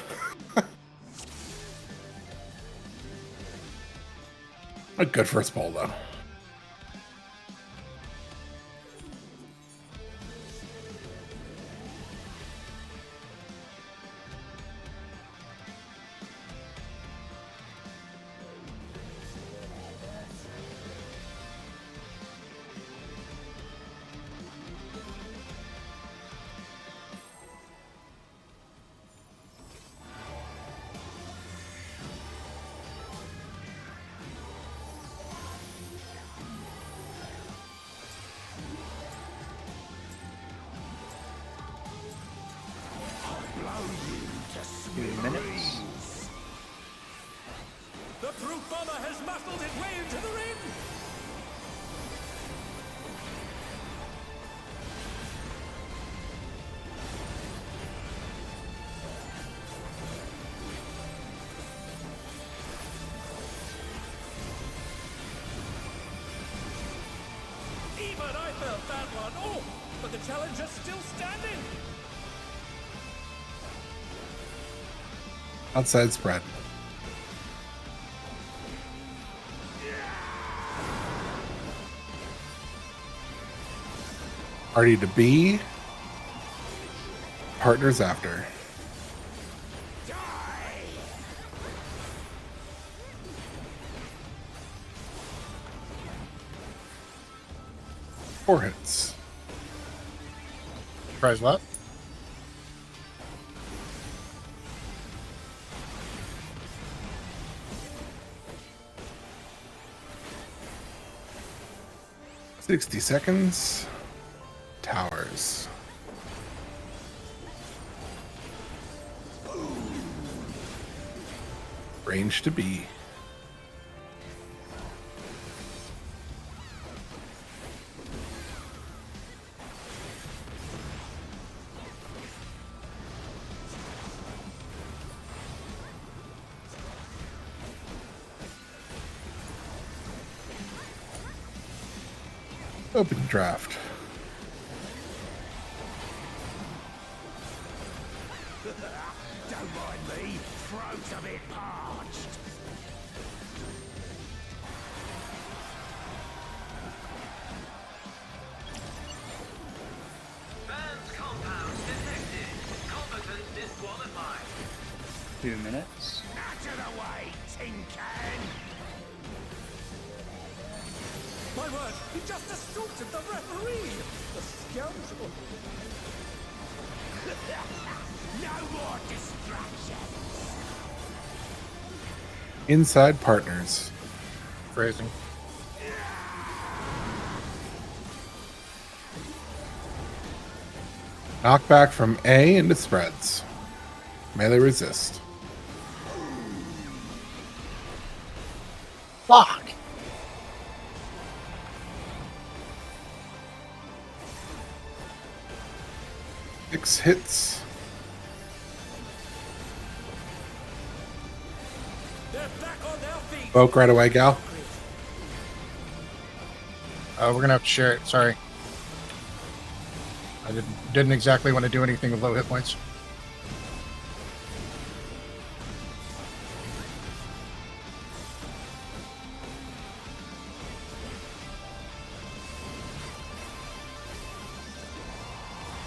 A good first ball, though. The Brute Bomber has muscled its way into the ring! Even I felt that one! Oh, but the challenger's still standing! Outside spread. Party to B. Partners after. Four hits. Surprise what? $60 seconds. Towers. Range to B. Open draft. Don't mind me, throw some it parched. Banned compound detected. Combatant disqualified. 2 minutes. Out of the way, tin can! My word, he just assaulted the referee! The scoundrel! No more distractions! Inside partners. Phrasing. Knockback from A into spreads. Melee resist. Fuck! Six hits. They're back on their feet! Poke right away, gal. We're gonna have to share it. Sorry. I didn't exactly want to do anything with low hit points.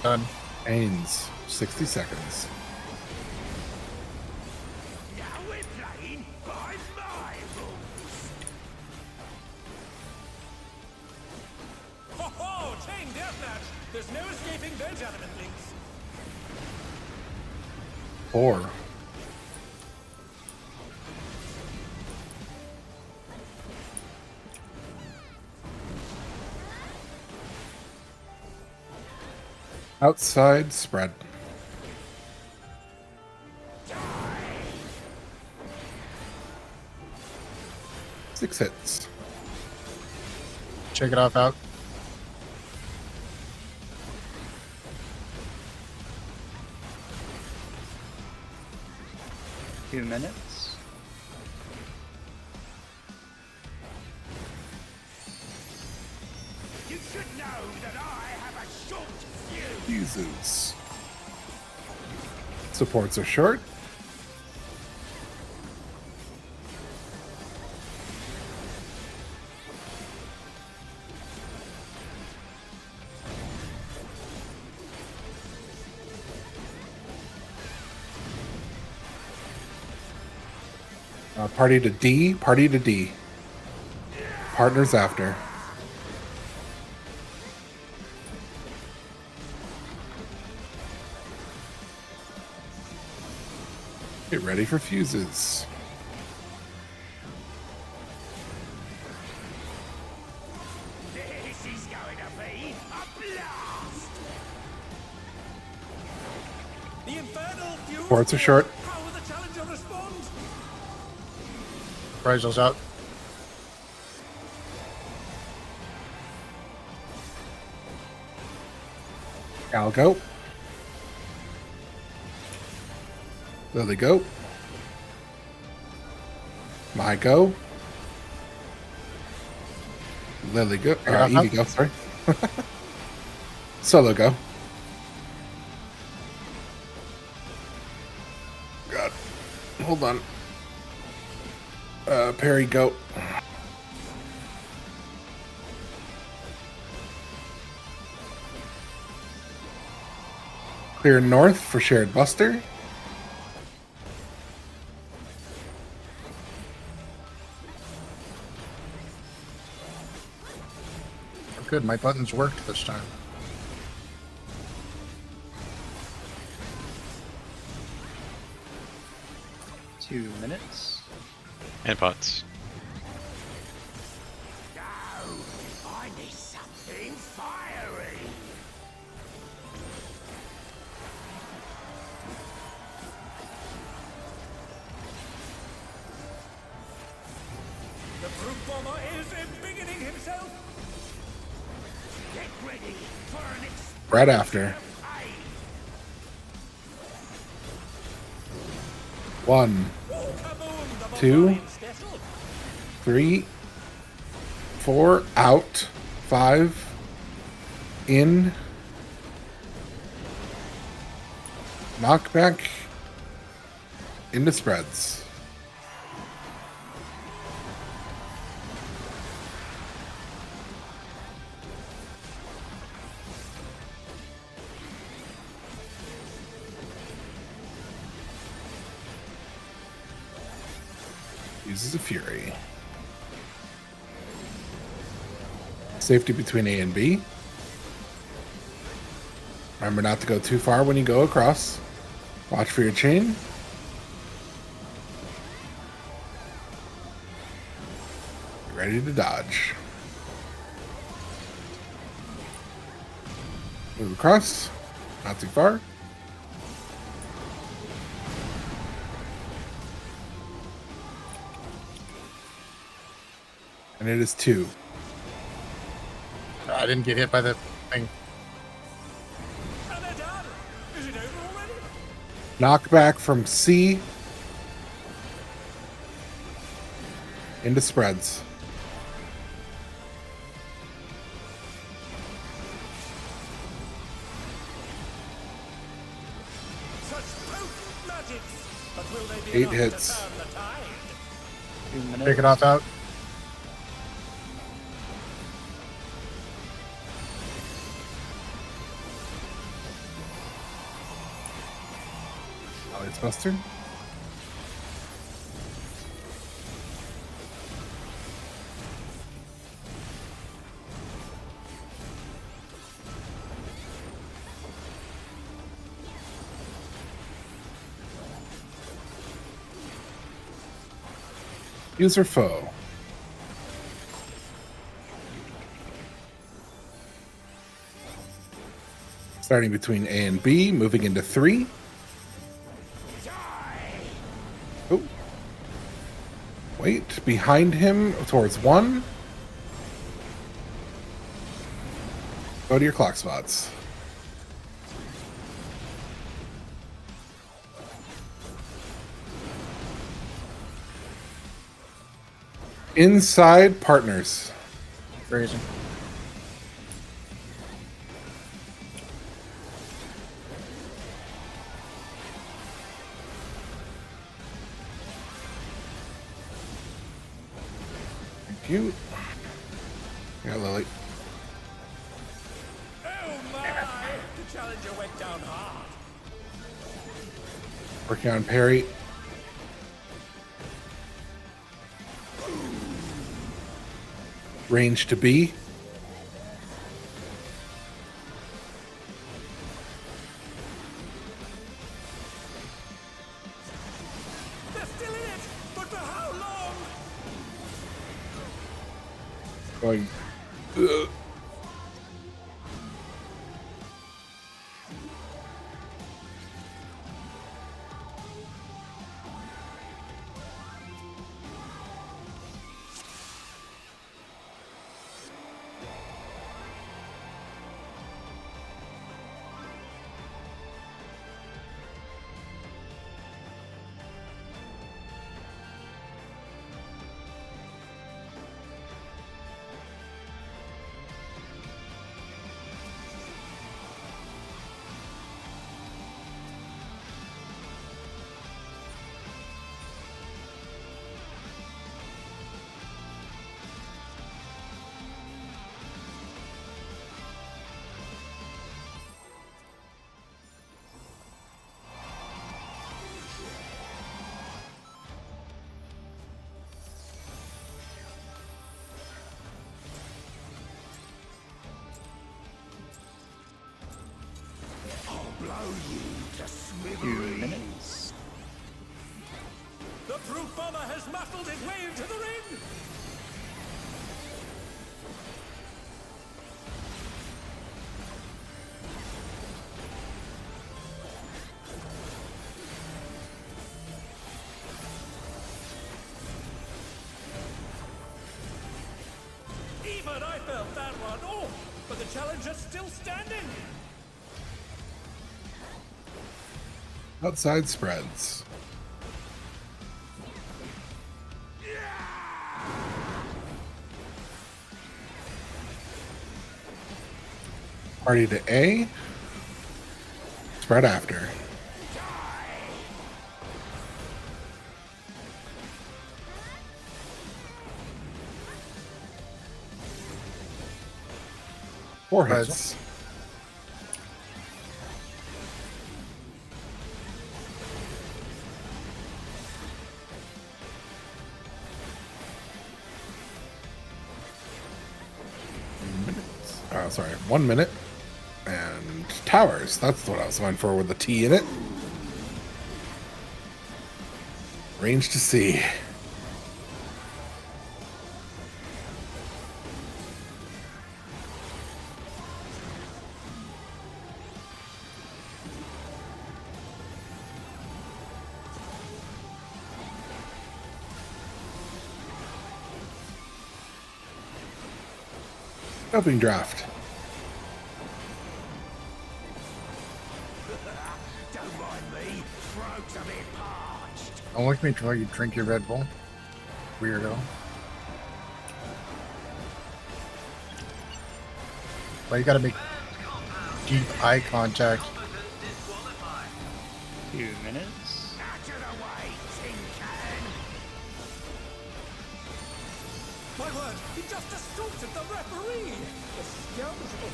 Done. Ains. 60 seconds. Now we're playing by my rules! Ho ho! Chain deathmatch! There's no escaping bench element links! 4. Outside spread. Six hits. Shake it off out. Two minutes. You should know that I have a short fuse! Fuses. Supports are short. Party to D, party to D. Partners after. Get ready for fuses. This is going to be a blast! The infernal fuse! Supports are short. How will the challenger respond? Risel's out. Gal go. Lily go. My go. Lily go. Evie go, sorry. Solo go. God. Hold on. Perry go. Clear north for shared buster. Good, my buttons worked this time. Two minutes. And pots. No! I need something fiery! The brute bomber is embiggening himself! Get ready for an Right after. pain! 1, Oh, kaboom! The 2, Bulgarian special! 3, 4, out. 5, in. Knockback into spreads. Uses a Fury. Safety between A and B. Remember not to go too far when you go across. Watch for your chain. Ready to dodge. Move across. Not too far. And it is 2. I didn't get hit by the thing. And they're done. Is it over already? Knockback from C into spreads. Such potent magics. But will they be 8 enough hits. to turn the tide? 2 minutes. Take it off out. It's Buster. User foe. Starting between A and B, moving into 3. Oh. Wait, behind him towards 1. Go to your clock spots. Inside partners. Freezing. Thank you. Yeah, Lily. Oh my! The challenger went down hard. Working on parry. Range to B. They're still in it, but for how long? Going. Blow you to 2 smithereens. minutes. The proof bomber has muscled his way into the ring. Even I felt that one. Oh, but the challenger's still standing. Outside spreads. Party to A. Spread after. Four hits. sorry, 1 minute. And towers. That's what I was going for with the T in it. Range to sea. Helping draft. Don't mind me. Throat's a bit parched. Don't look at me until you drink your Red Bull. Weirdo. Well, you gotta make deep eye contact. 2 minutes. Out of the way, tin can. My word, he just assaulted the referee! The scoundrel!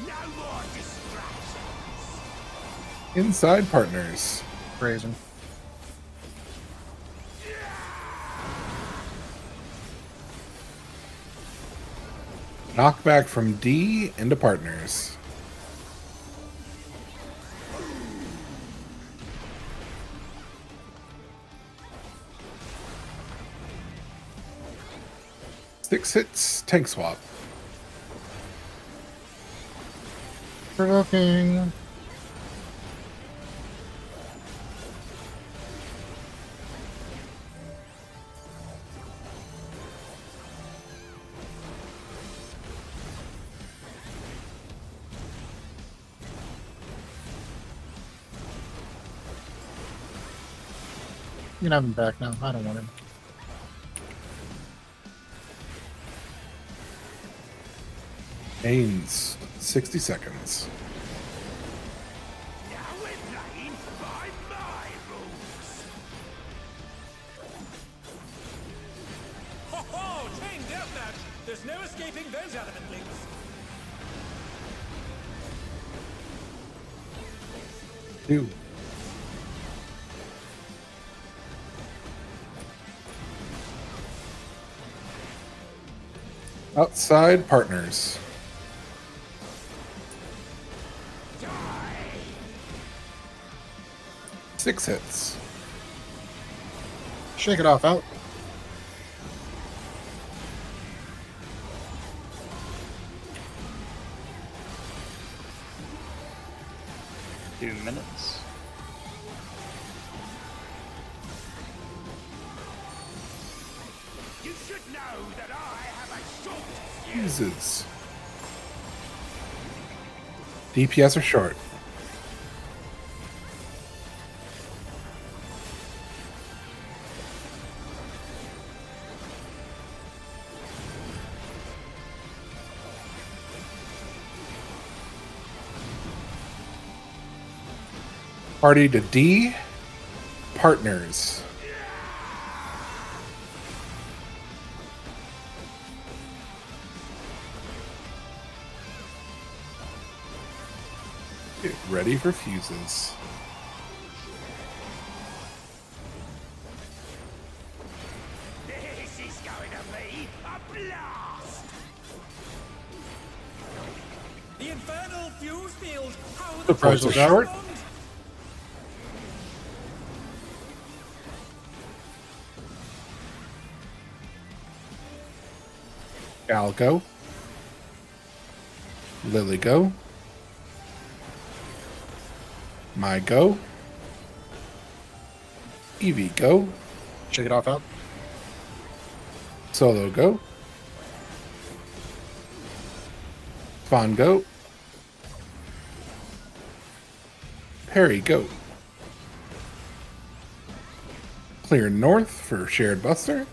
No more distractions. Inside partners. Brazen. Knockback from D into partners. Six hits, tank swap. Provoking. You can have him back now. I don't want him. Ains, 60 seconds. Now we're playing by my rules. Ho ho! Chain deathmatch! There's no escaping those element links. Two. Outside partners. Six hits. Shake it off out. Two minutes. You should know that I have a short fuse. Fuses. DPS are short. Party to D. Partners. Get ready for fuses. This is going to be a blast. The infernal fuse field! How The price is short. Gal go. Lily go. My go. Evie go. Shake it off out. Solo go. Spawn go. Perry go. Clear north for shared buster.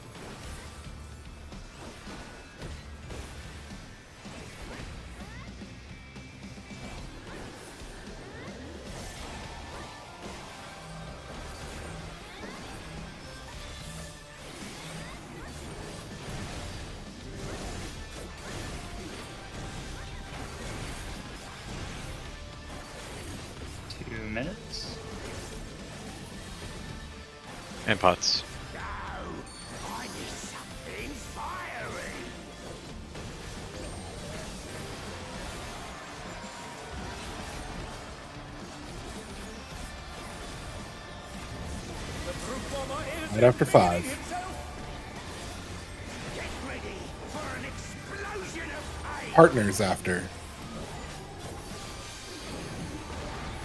Minutes. And pots. I need something fiery. bomber is Right after 5. himself. Get ready for an explosion of pain. Partners after.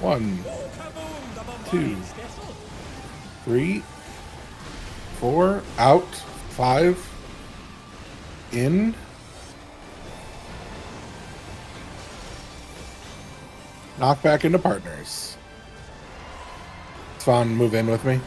1, Kaboom, the bomber 2, is special. 3, 4, out, 5, in. Knock back into partners. Svan, move in with me.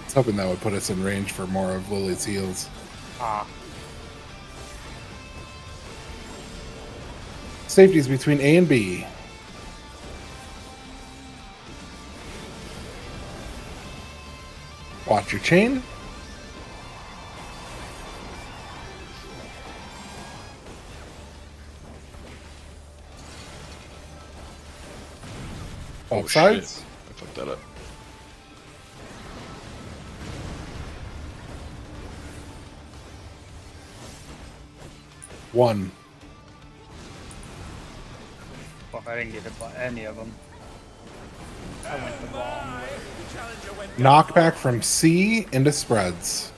I was hoping that would put us in range for more of Lily's heals. Ah. Safeties between A and B. Watch your chain. Both Oh, sides. shit. I fucked that up. One. Fuck, I didn't get hit by any of them. I went the wrong way. The challenger went Knockback from C into spreads.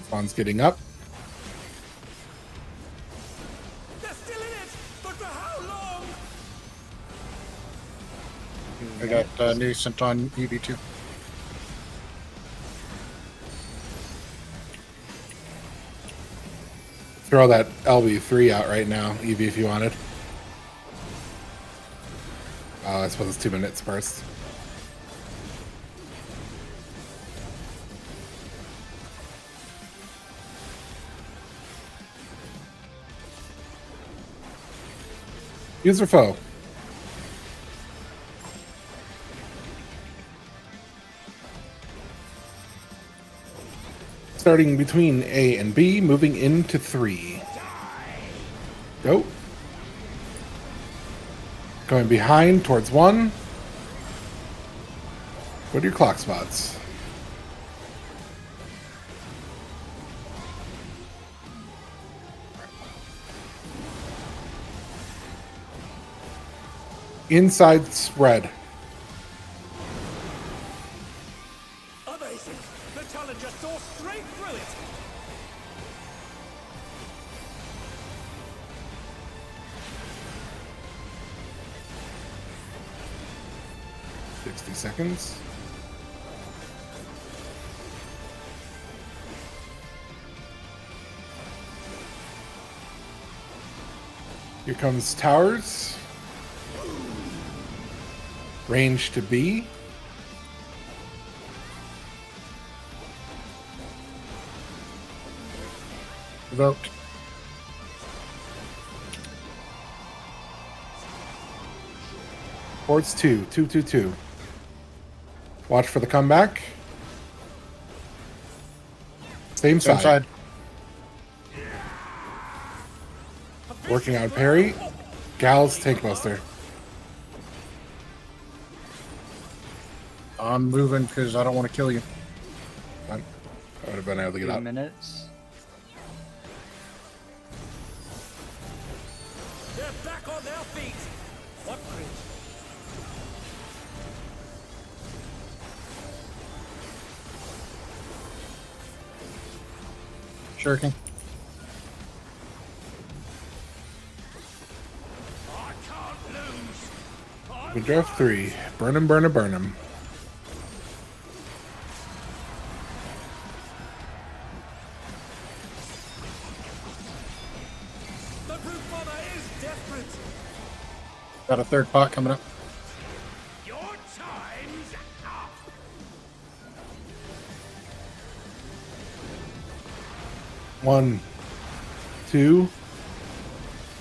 Swan's getting up. They're still in it, but for how long? I got new sent on EV2. Throw that LB3 out right now, Evie, if you wanted. I suppose it's 2 minutes first. User foe. Starting between A and B, moving into 3. Go. Going behind towards 1. Go to your clock spots. Inside spread. Amazing. The challenger saw straight through it. Seconds. Here comes towers. Range to B. Revoked. Towards 2. 2, 2, 2. Watch for the comeback. Same Same side. side. Working on parry. Gal's Tankbuster. I'm moving because I don't want to kill you. I would have been able to get 2 out. minutes. They're back on their feet. What grit? Shuriken. I can't lose. We drove 3. Burn him, burn him, burn him. The brute bomber is desperate. Got a third pot coming up. Your time's up. One, 2,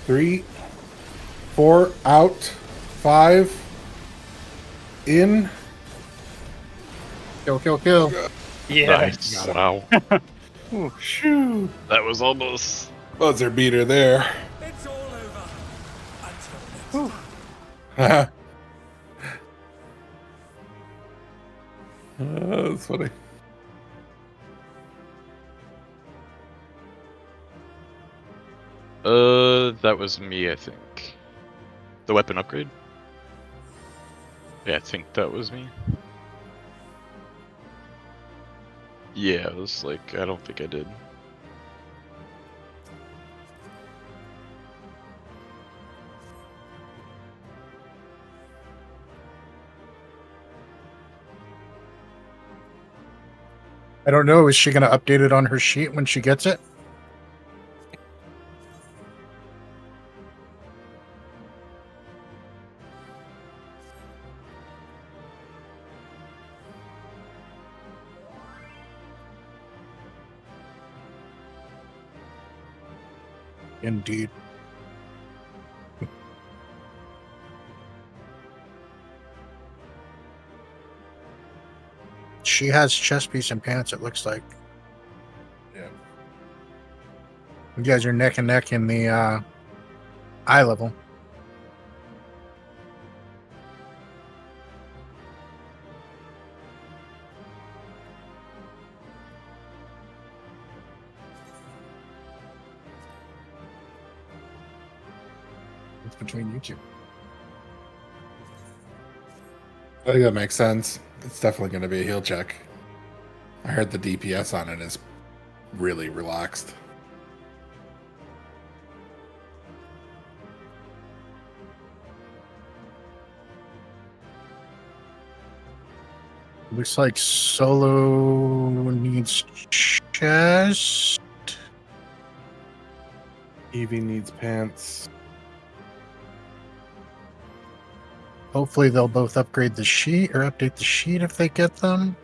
3, 4, out, 5, in. Kill, kill, kill. Yes. Nice. Wow. Shoo. That was almost. Buzzer beater there. It's all over. Until next time. That's funny. That was me, I think. The weapon upgrade? Yeah, I think that was me. Yeah, it was like, I don't think I did. I don't know. Is she going to update it on her sheet when she gets it? Indeed. She has chest piece and pants, it looks like. Yeah. You guys are neck and neck in the eye level. It's between you two. I think that makes sense. It's definitely going to be a heal check. I heard the DPS on it is really relaxed. Looks like Solo needs chest. Evie needs pants. Hopefully they'll both upgrade the sheet or update the sheet if they get them.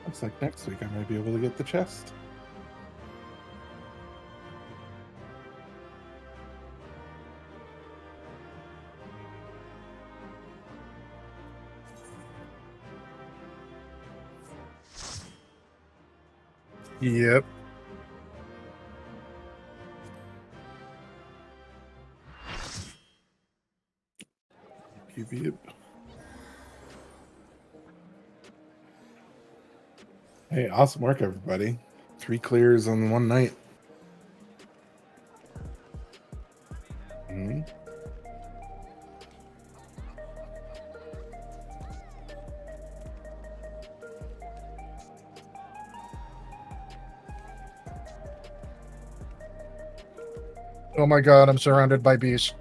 Looks like next week I might be able to get the chest. Yep. Yep. Hey, awesome work, everybody. 3 clears on one night. Mhm. Oh my god, I'm surrounded by bees.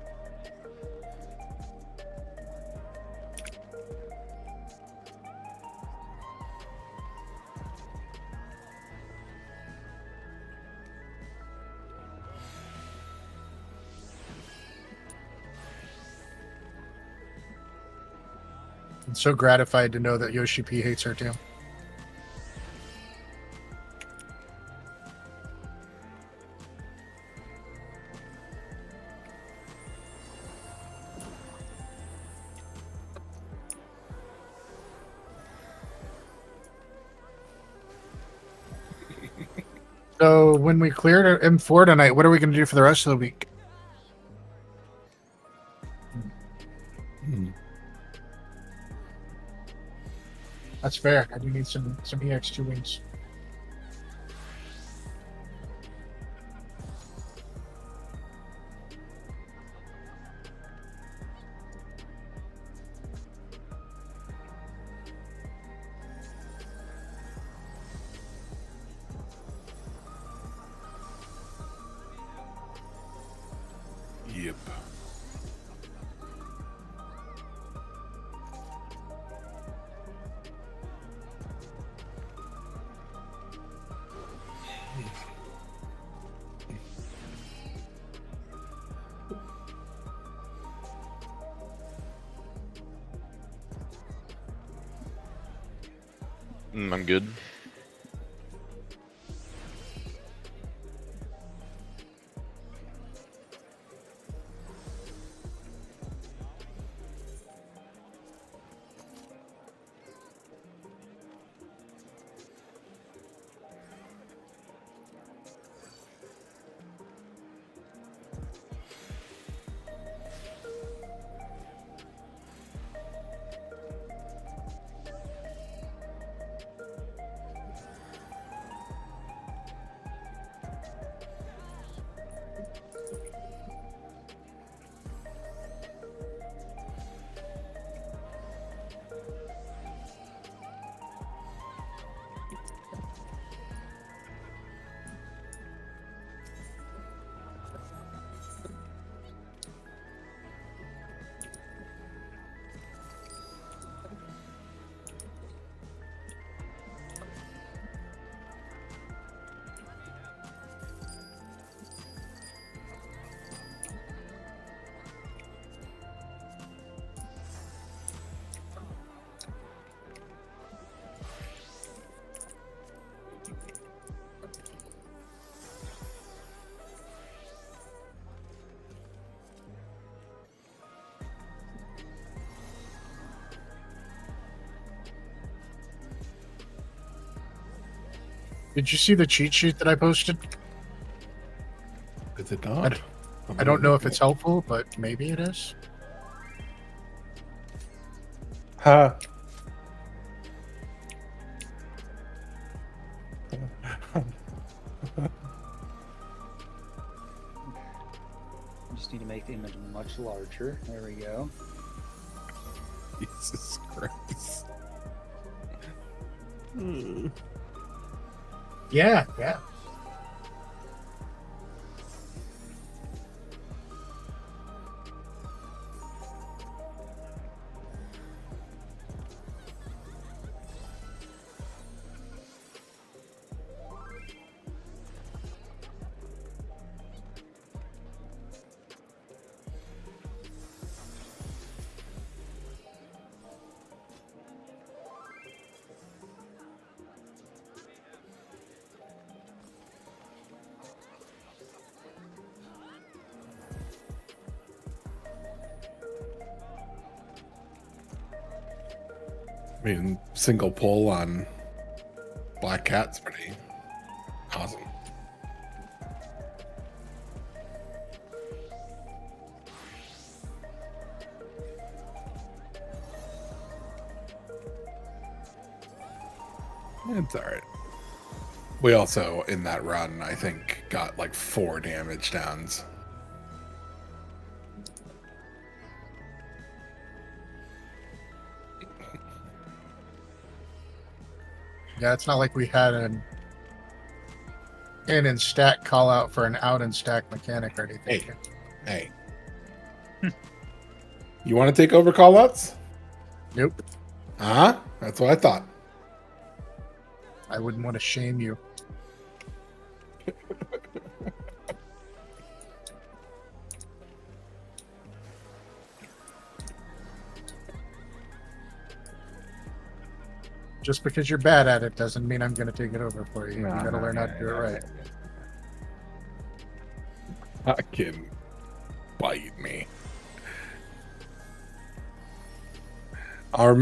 I'm so gratified to know that Yoshi P hates her too. So when we cleared M4 tonight, what are we going to do for the rest of the week? That's fair. I do need some EX2 wings. Yep. I'm good. Did you see the cheat sheet that I posted? Is it not? I don't know if it's helpful, but maybe it is. Huh. Just need to make the image much larger. There we go. Jesus Christ. Yeah, yeah. I mean, single pull on Black Cat's pretty awesome. It's alright. We also, in that run, I think, got like 4 damage downs. Yeah, it's not like we had an in and stack call out for an out and stack mechanic or anything. Hey. You want to take over callouts? Nope. Huh? That's what I thought. I wouldn't want to shame you. Just because you're bad at it doesn't mean I'm going to take it over for you. You got to learn how to do it right. Fucking bite me. I'll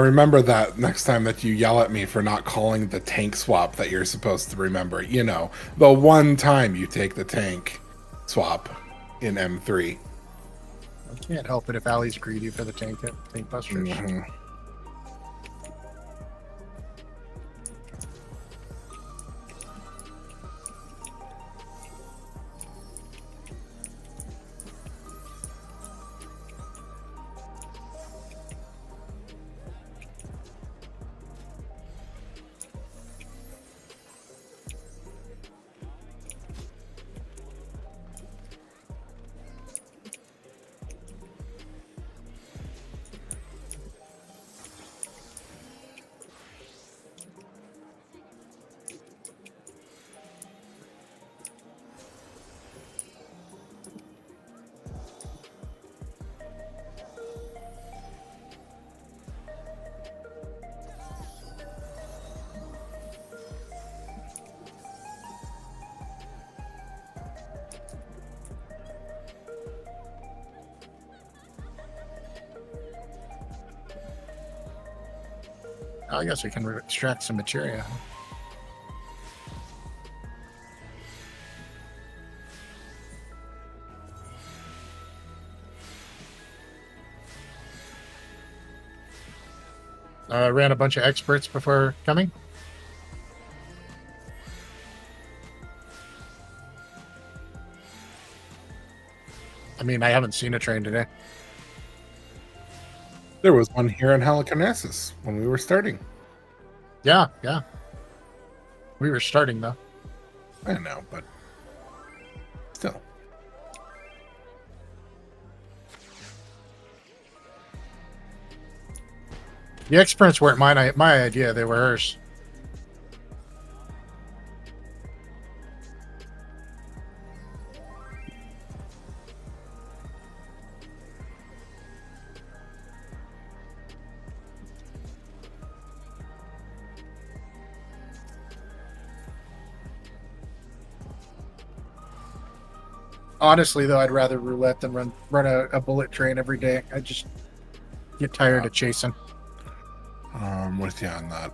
remember that next time that you yell at me for not calling the tank swap that you're supposed to remember. You know, the one time you take the tank swap in M3. I can't help it if Allie's greedy for the tank busters. Mhm. I guess we can extract some materia. Ran a bunch of experts before coming. I mean, I haven't seen a train today. There was one here in Halicarnassus when we were starting. Yeah, yeah. We were starting, though. I know, but still. The experts weren't my idea. They were hers. Honestly, though, I'd rather roulette than run a bullet train every day. I just get tired of chasing. I'm with you on that.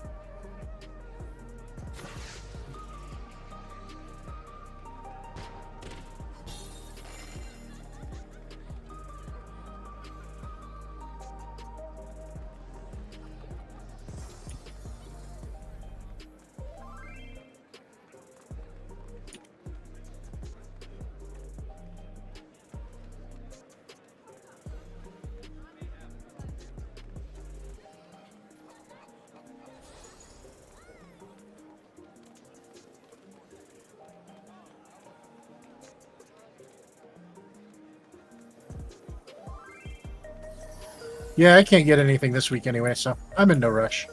Yeah, I can't get anything this week anyway, so I'm in no rush.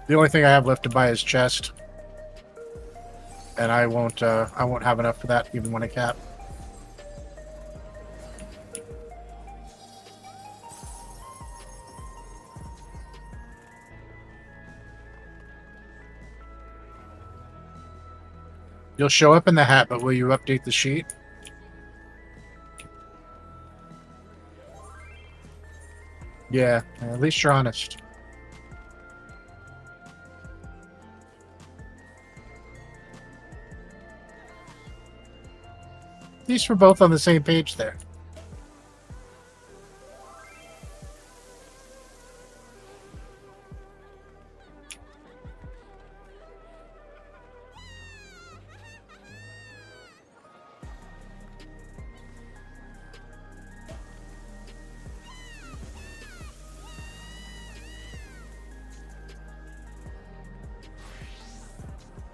The only thing I have left to buy is chest, and I won't have enough for that even when I cap. You'll show up in the hat, but will you update the sheet? Yeah, at least you're honest. At least we're both on the same page there.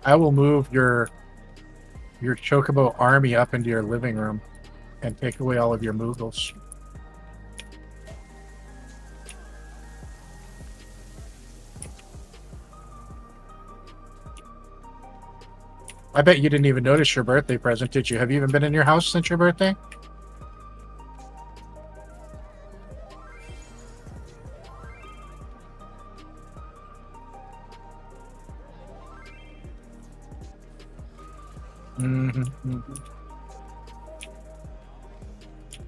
I will move your Chocobo army up into your living room and take away all of your Moogles. I bet you didn't even notice your birthday present, did you? Have you even been in your house since your birthday? Mm-hmm.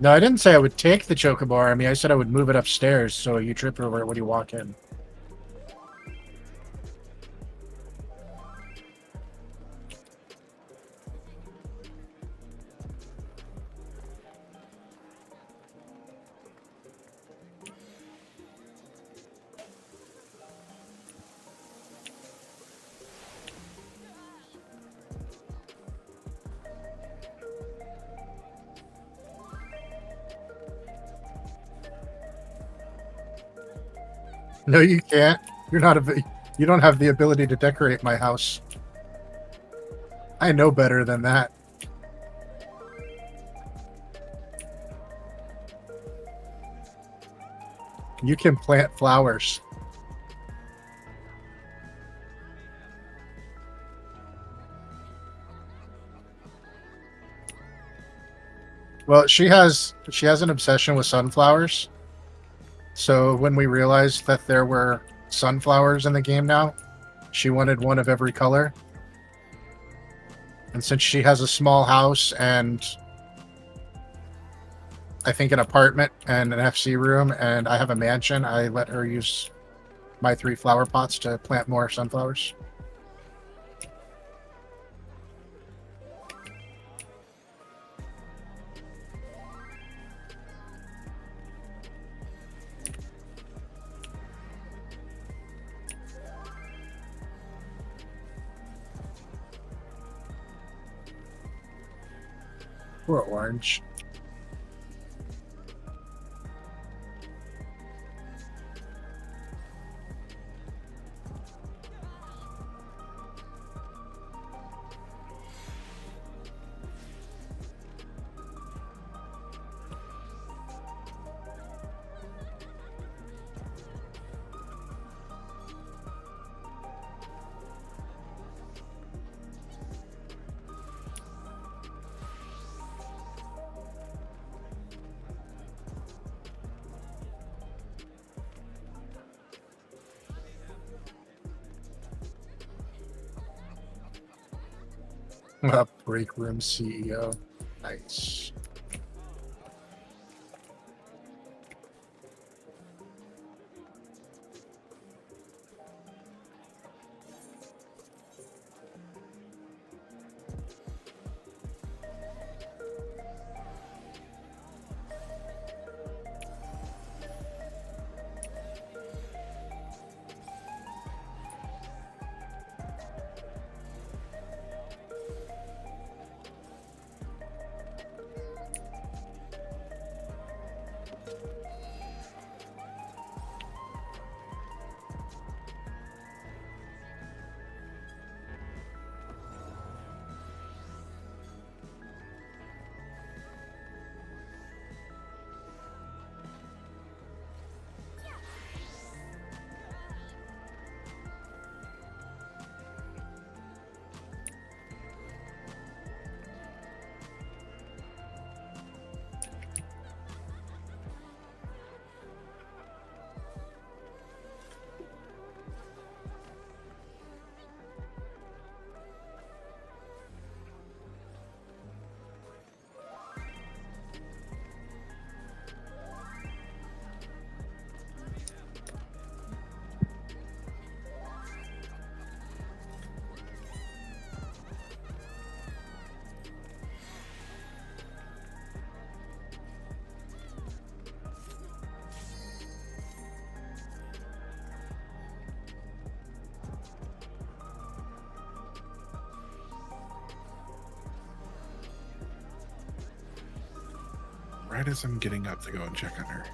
No, I didn't say I would take the Chocobo army. I said I would move it upstairs so you trip over it when you walk in. No, you can't. You're not you don't have the ability to decorate my house. I know better than that. You can plant flowers. Well, she has an obsession with sunflowers. So when we realized that there were sunflowers in the game now, she wanted one of every color. And since she has a small house and I think an apartment and an FC room, and I have a mansion, I let her use my 3 flower pots to plant more sunflowers. Poor orange. Break room CEO. Nice. right as I'm getting up to go and check on her.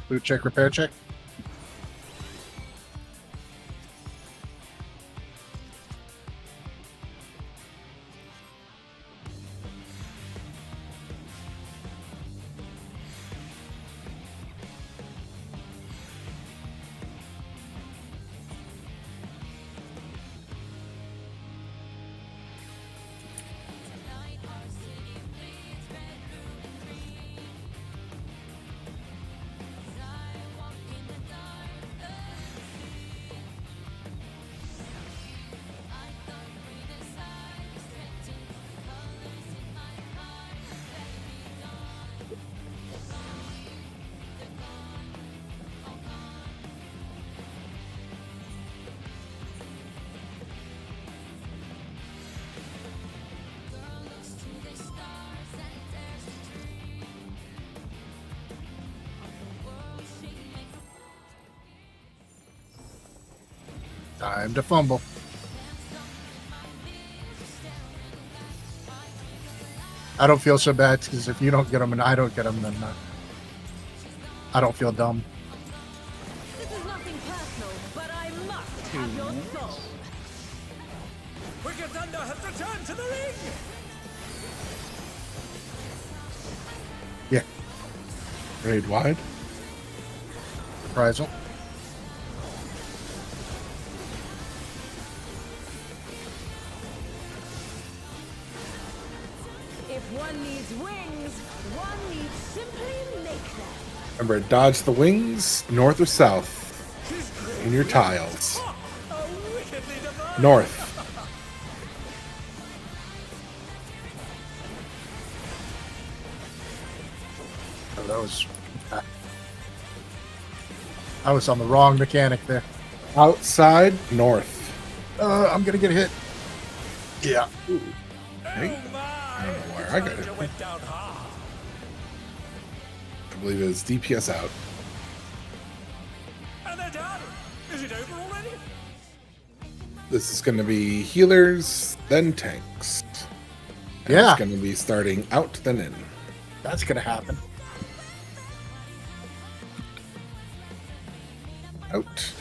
Boot check, repair check. Time to fumble. I don't feel so bad because if you don't get them and I don't get them, then I don't feel dumb. This is nothing personal, but I must have your soul. Wicked Thunder has returned to the ring! Yeah, Raid wide. reprisal. If one needs wings, one needs simply make them. Remember, dodge the wings, north or south, in your tiles. Wickedly divine! North. Oh, that was. I was on the wrong mechanic there. Outside, north. I'm gonna get hit. Yeah. Hey, Oh my! I don't know where I got You it. went down hard. I believe it was DPS out. And they're done! Is it over already? This is going to be healers, then tanks. And Yeah. It's going to be starting out, then in. That's gonna happen. Out.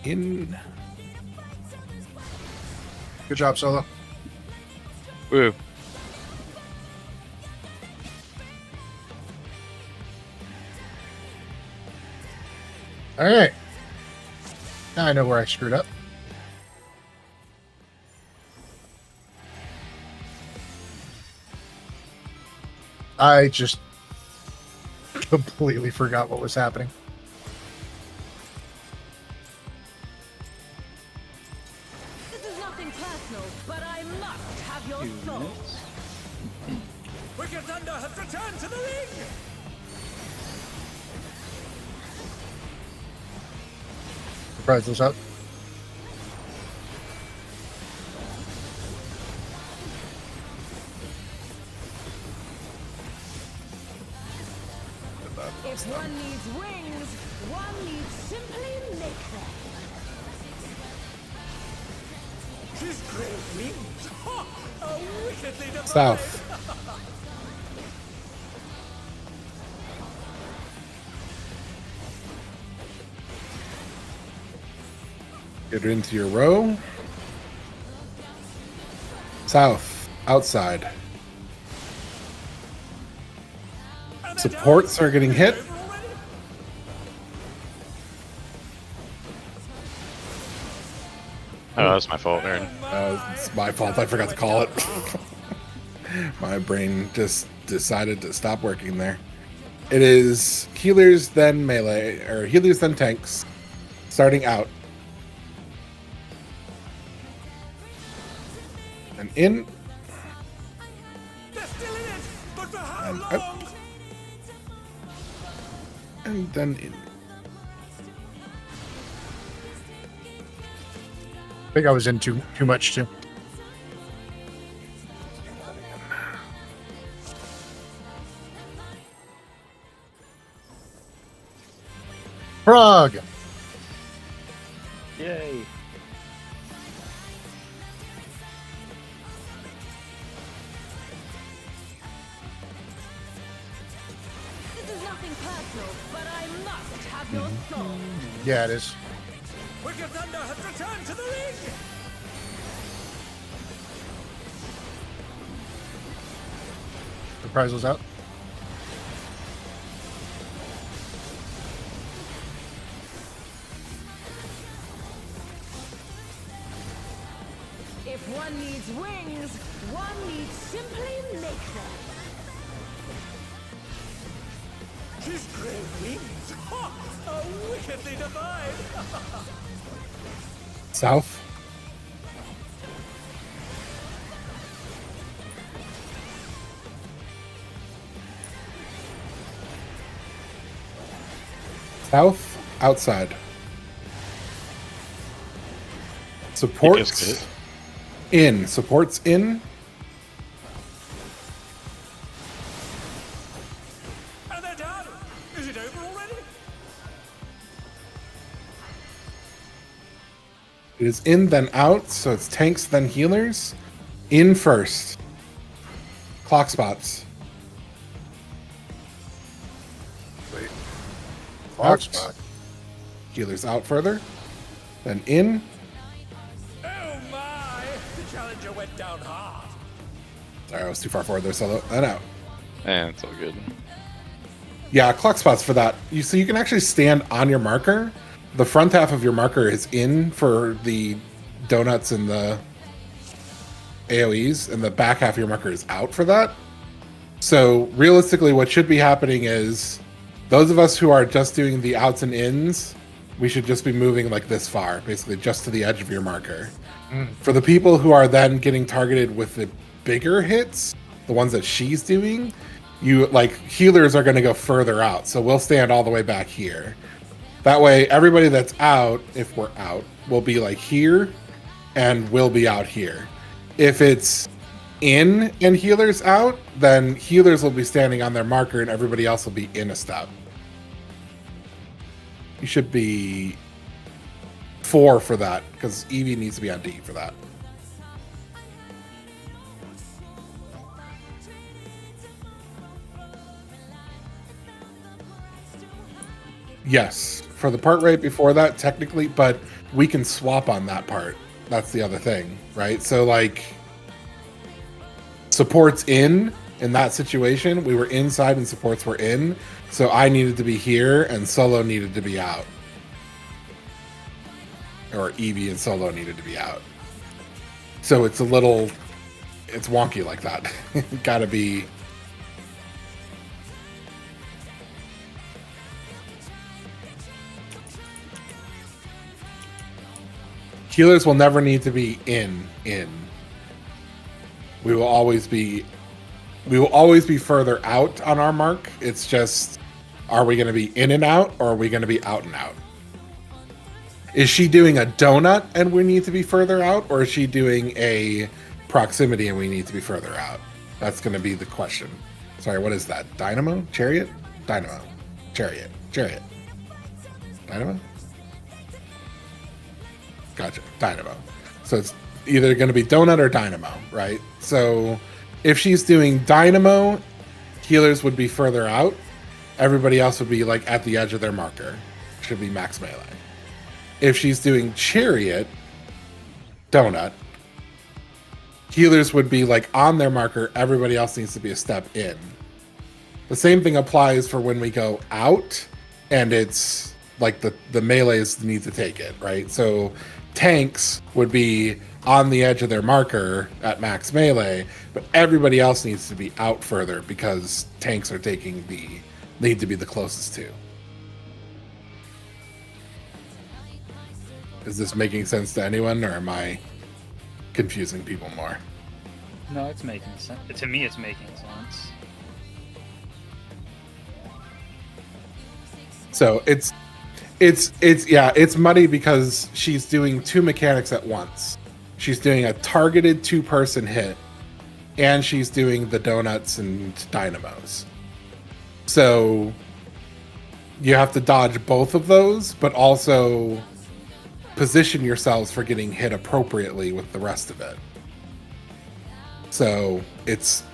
In. Good job, Solo. Woo. All right. Now I know where I screwed up. I just completely forgot what was happening. This is nothing personal, but I must have your soul. Wicked Thunder has returned to the ring! Reprisals up. If one needs wings, one needs simply make them. His great wings! Ha! A wickedly divine! South. Get into your row. South. Outside. And they're Supports done. are getting hit. Over already? Oh, that's my fault, Aaron. It's my fault. I forgot to call it. My brain just decided to stop working there. It is healers, then melee, or healers, then tanks. Starting out. And in. They're still in it! But for how And long? out. And then in. I think I was in too much too. Frog. Yay. This is nothing personal, but I must have your soul. Yeah, it is. Wicked Thunder has returned to the ring! Reprisals out. If one needs wings, one needs simply make them. She's grey wings! Ha! A wickedly divine! South. South, outside. Supports in. Supports in. And they're done! Is it over already? It is in, then out, so it's tanks, then healers. In first. Clock spots. Wait. Out. Spot. Healers out further. Then in. Oh my! The challenger went down hard. Sorry, I was too far forward there, Solo. Then out. Yeah, it's all good. Yeah, clock spots for that. So you can actually stand on your marker. The front half of your marker is in for the donuts and the AoEs, and the back half of your marker is out for that. So realistically, what should be happening is those of us who are just doing the outs and ins, we should just be moving like this far, basically just to the edge of your marker. For the people who are then getting targeted with the bigger hits, the ones that she's doing, you like healers are going to go further out. So we'll stand all the way back here. That way, everybody that's out, if we're out, will be like here, and we'll be out here. If it's in and healers out, then healers will be standing on their marker, and everybody else will be in a step. You should be 4 for that, because Evie needs to be on D for that. Yes, for the part right before that, technically, but we can swap on that part. That's the other thing, right? So, like, supports in that situation, we were inside and supports were in, so I needed to be here and Solo needed to be out. Or Evie and Solo needed to be out. So it's it's wonky like that. Gotta be... Healers will never need to be in. We will always be further out on our mark. It's just, are we going to be in and out, or are we going to be out and out? Is she doing a donut and we need to be further out, or is she doing a proximity and we need to be further out? That's going to be the question. Sorry, what is that? Dynamo? Chariot? Dynamo. Chariot. Dynamo? Gotcha. Dynamo. So it's either going to be donut or dynamo, right? So if she's doing dynamo, healers would be further out. Everybody else would be like at the edge of their marker. Should be max melee. If she's doing chariot, donut, healers would be like on their marker. Everybody else needs to be a step in. The same thing applies for when we go out and it's like the melees need to take it, right? So tanks would be on the edge of their marker at max melee, but everybody else needs to be out further because tanks are taking need to be the closest to. Is this making sense to anyone, or am I confusing people more? No, it's making sense. To me, it's making sense. So it's muddy because she's doing two mechanics at once. She's doing a targeted 2-person hit, and she's doing the donuts and dynamos. So you have to dodge both of those, but also position yourselves for getting hit appropriately with the rest of it. So it's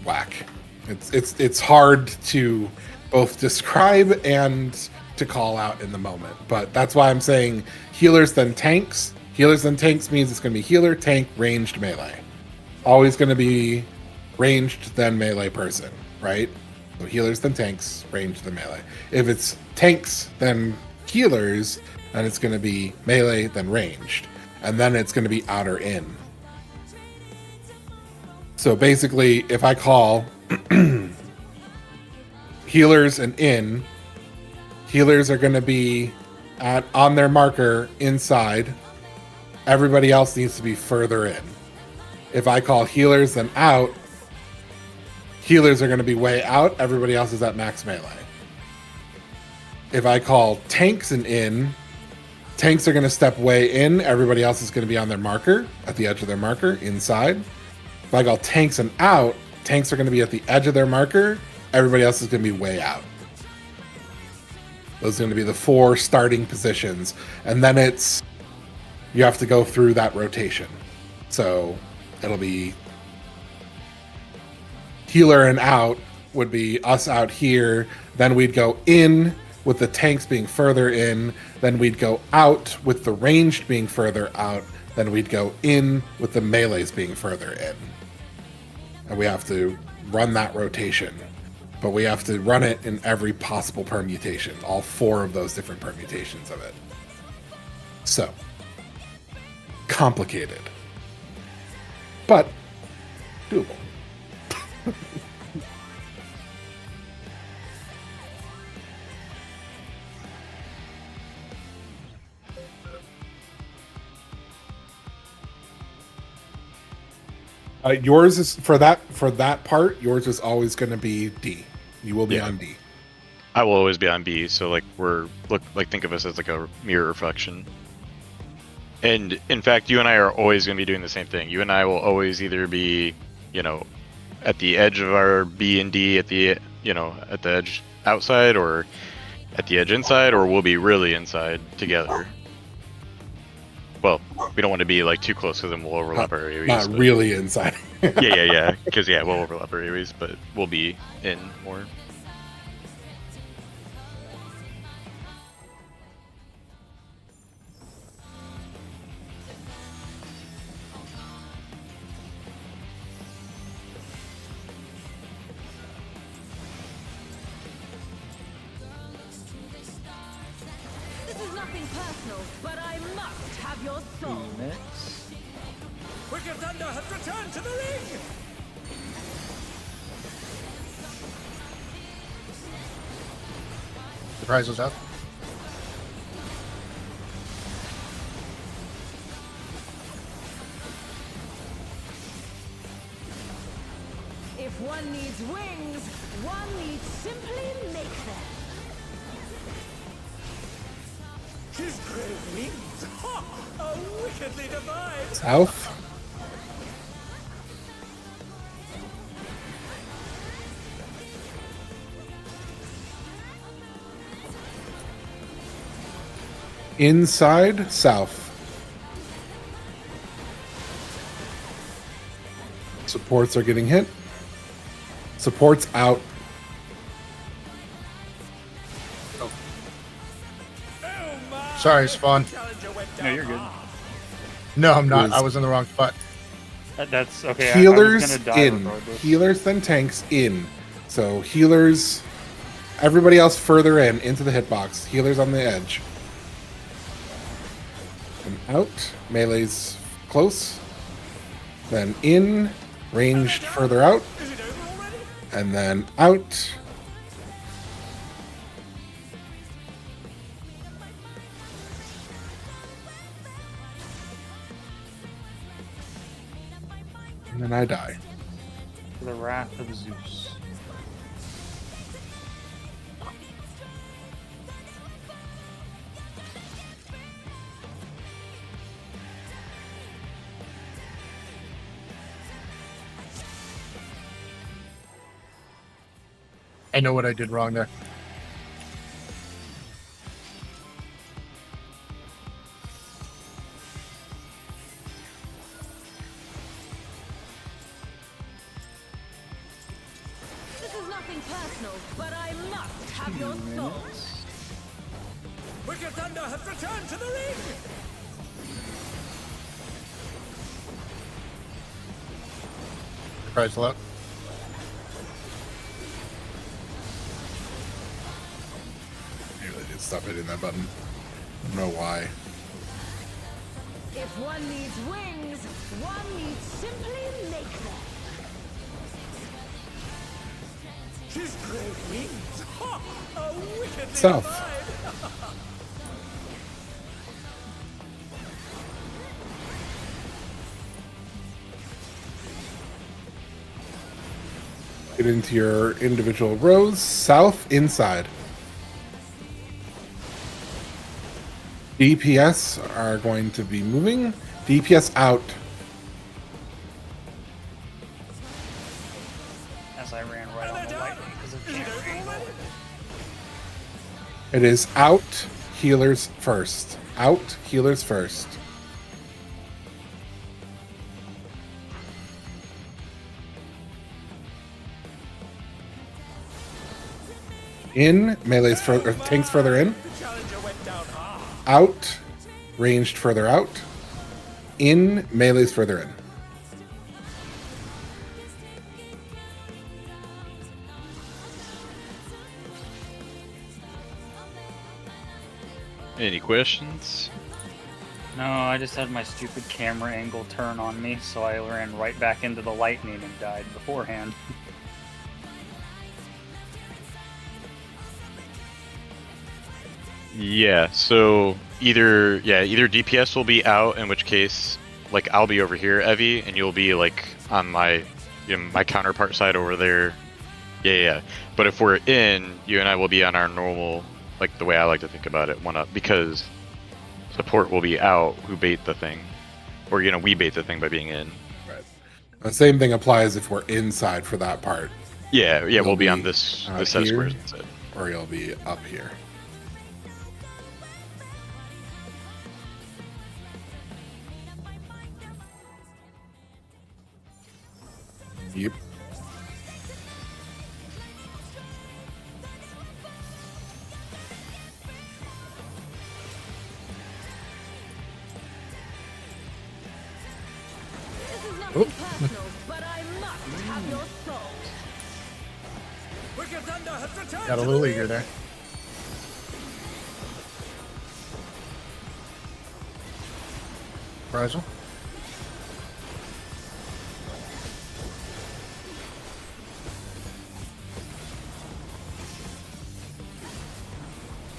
whack. It's hard to both describe and to call out in the moment. But that's why I'm saying healers then tanks. Healers then tanks means it's going to be healer, tank, ranged, melee. Always going to be ranged then melee person, right? So healers then tanks, ranged then melee. If it's tanks then healers, then it's going to be melee then ranged. And then it's going to be out or in. So basically, if I call healers and in, healers are going to be on their marker inside. Everybody else needs to be further in. If I call healers then out, healers are going to be way out. Everybody else is at max melee. If I call tanks and in, tanks are going to step way in. Everybody else is going to be on their marker, at the edge of their marker, inside. If I call tanks and out, tanks are going to be at the edge of their marker. Everybody else is going to be way out. Those are going to be the 4 starting positions. And then you have to go through that rotation. So it'll be healer and out would be us out here. Then we'd go in with the tanks being further in. Then we'd go out with the ranged being further out. Then we'd go in with the melees being further in. And we have to run that rotation. But we have to run it in every possible permutation. All 4 of those different permutations of it. So, complicated. But doable. Yours is for that part. Yours is always going to be D. You will be on D. I will always be on B. So like think of us as like a mirror reflection. And in fact, you and I are always going to be doing the same thing. You and I will always either be, at the edge of our B and D at the edge outside, or at the edge inside, or we'll be really inside together. Well, we don't want to be like too close because then we'll overlap our AoEs. Not really inside. yeah. Because we'll overlap our AoEs, but we'll be in more. This is nothing personal, but I must have your soul. Wicked Thunder has returned to the ring! Surprise was up. If one needs wings, one needs simply make them. His grave wings! Ha! A wickedly devised! South. Inside, south. Supports are getting hit. Supports out. Oh my! Sorry, Spawn. Challenger went No, down you're good. hard. No, I'm not. Was- I was in the wrong spot. That's okay. Healers I was gonna die in. regardless. Healers then tanks in. So healers, everybody else further into the hitbox. Healers on the edge. And out. Melee's close. Then in. Ranged further out. Is it over already? And then out. And then I die. For the wrath of Zeus. I know what I did wrong there. personal, but I must have your soul. Wicked Thunder has returned to the ring! Surprise luck. Maybe I did stop hitting that button. I don't know why. If one needs wings, one needs simply make them. She's great wings! Ha! A wickedly South. divine! Get into your individual rows. South, inside. DPS are going to be moving. DPS out. As I ran right on the lightning because of camera angle. It is out, healers first. Out, healers first. In, melee's further, tanks further in. The challenger went down hard. Out, ranged further out. In, melee's further in. Any questions? No, I just had my stupid camera angle turn on me, so I ran right back into the lightning and died beforehand. Yeah, so either DPS will be out, in which case, like, I'll be over here, Evie, and you'll be like on my my counterpart side over there. Yeah. But if we're in, you and I will be on our normal, like the way I like to think about it, one up, because support will be out who bait the thing. Or we bait the thing by being in. Right. The same thing applies if we're inside for that part. Yeah, You'll we'll be on be this set of here. squares instead. Or you'll be up here. Yep. This is nothing personal, but I must have your soul. Wicked Thunder has returned Got a to little the eager ring! there. Reprisal.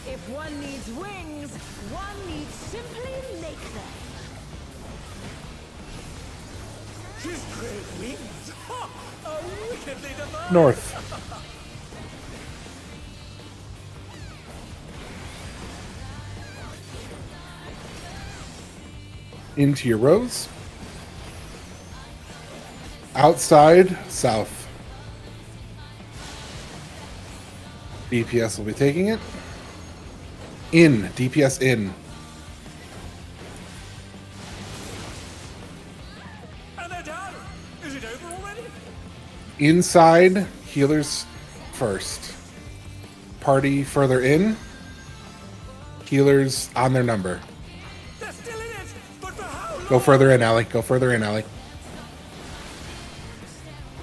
If one needs wings, one needs simply make them. She's great wings! Ha! A wickedly divine! North. Into your rows. Outside, south. DPS will be taking it. In, DPS in. And they're down! Is it over already? Inside, healers first. Party further in. Healers on their number. They're still in it! But for how long? Go further in, Allie. Go further in, Allie.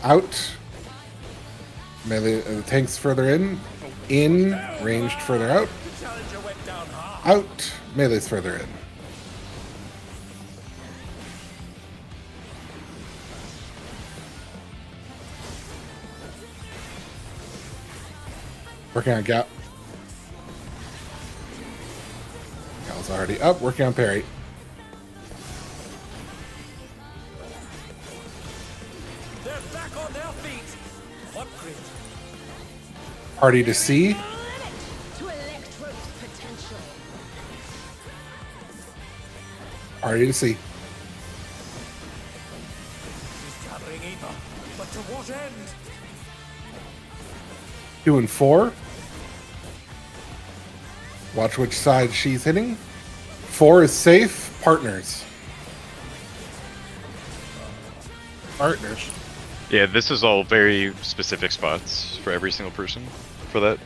Out. Melee tanks further in. In, ranged further out. The challenger went down hard. Out. Melee's further in. Working on Gap. Gal's already up. Working on Parry. They're back on their feet! What grit! Party to C. To Electro's potential. Party to C. She's gathering ether. But to what end? 2 and 4. Watch which side she's hitting. 4 is safe. Partners. Partners. Yeah, this is all very specific spots for every single person for that.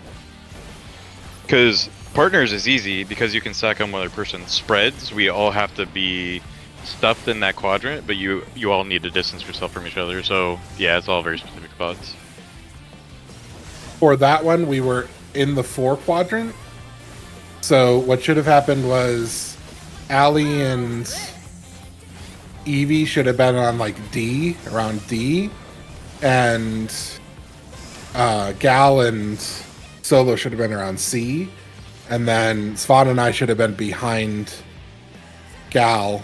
Because partners is easy because you can stack on one other person. Spreads, we all have to be stuffed in that quadrant, but you all need to distance yourself from each other. So yeah, it's all very specific spots. For that one, we were in the 4 quadrant. So what should have happened was Allie and Evie should have been on like D, around D, and Gal and Solo should have been around C, and then Svan and I should have been behind Gal.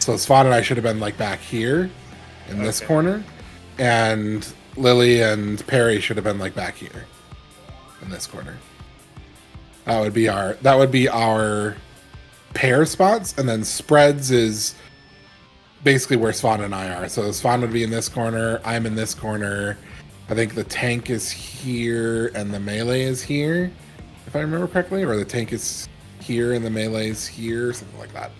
So Svan and I should have been like back here in this corner, and Lily and Perry should have been like back here in this corner. That would be our pair spots, and then spreads is basically where Svan and I are. So Svan would be in this corner, I'm in this corner. I think the tank is here and the melee is here, if I remember correctly, or the tank is here and the melee is here, something like that.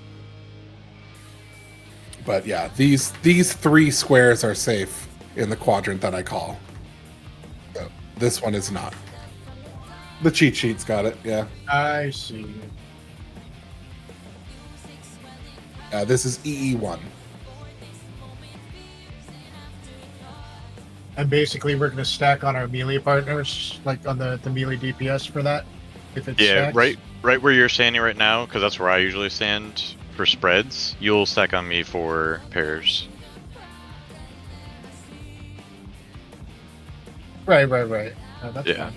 But yeah, these 3 squares are safe in the quadrant that I call. So this one is not. The cheat sheet's got it, yeah. I see. This is EE1. And basically, we're going to stack on our melee partners, like on the melee DPS for that. If it's Yeah, stacks. right where you're standing right now, because that's where I usually stand for spreads. You'll stack on me for pairs. Right. No, that's Yeah. fine.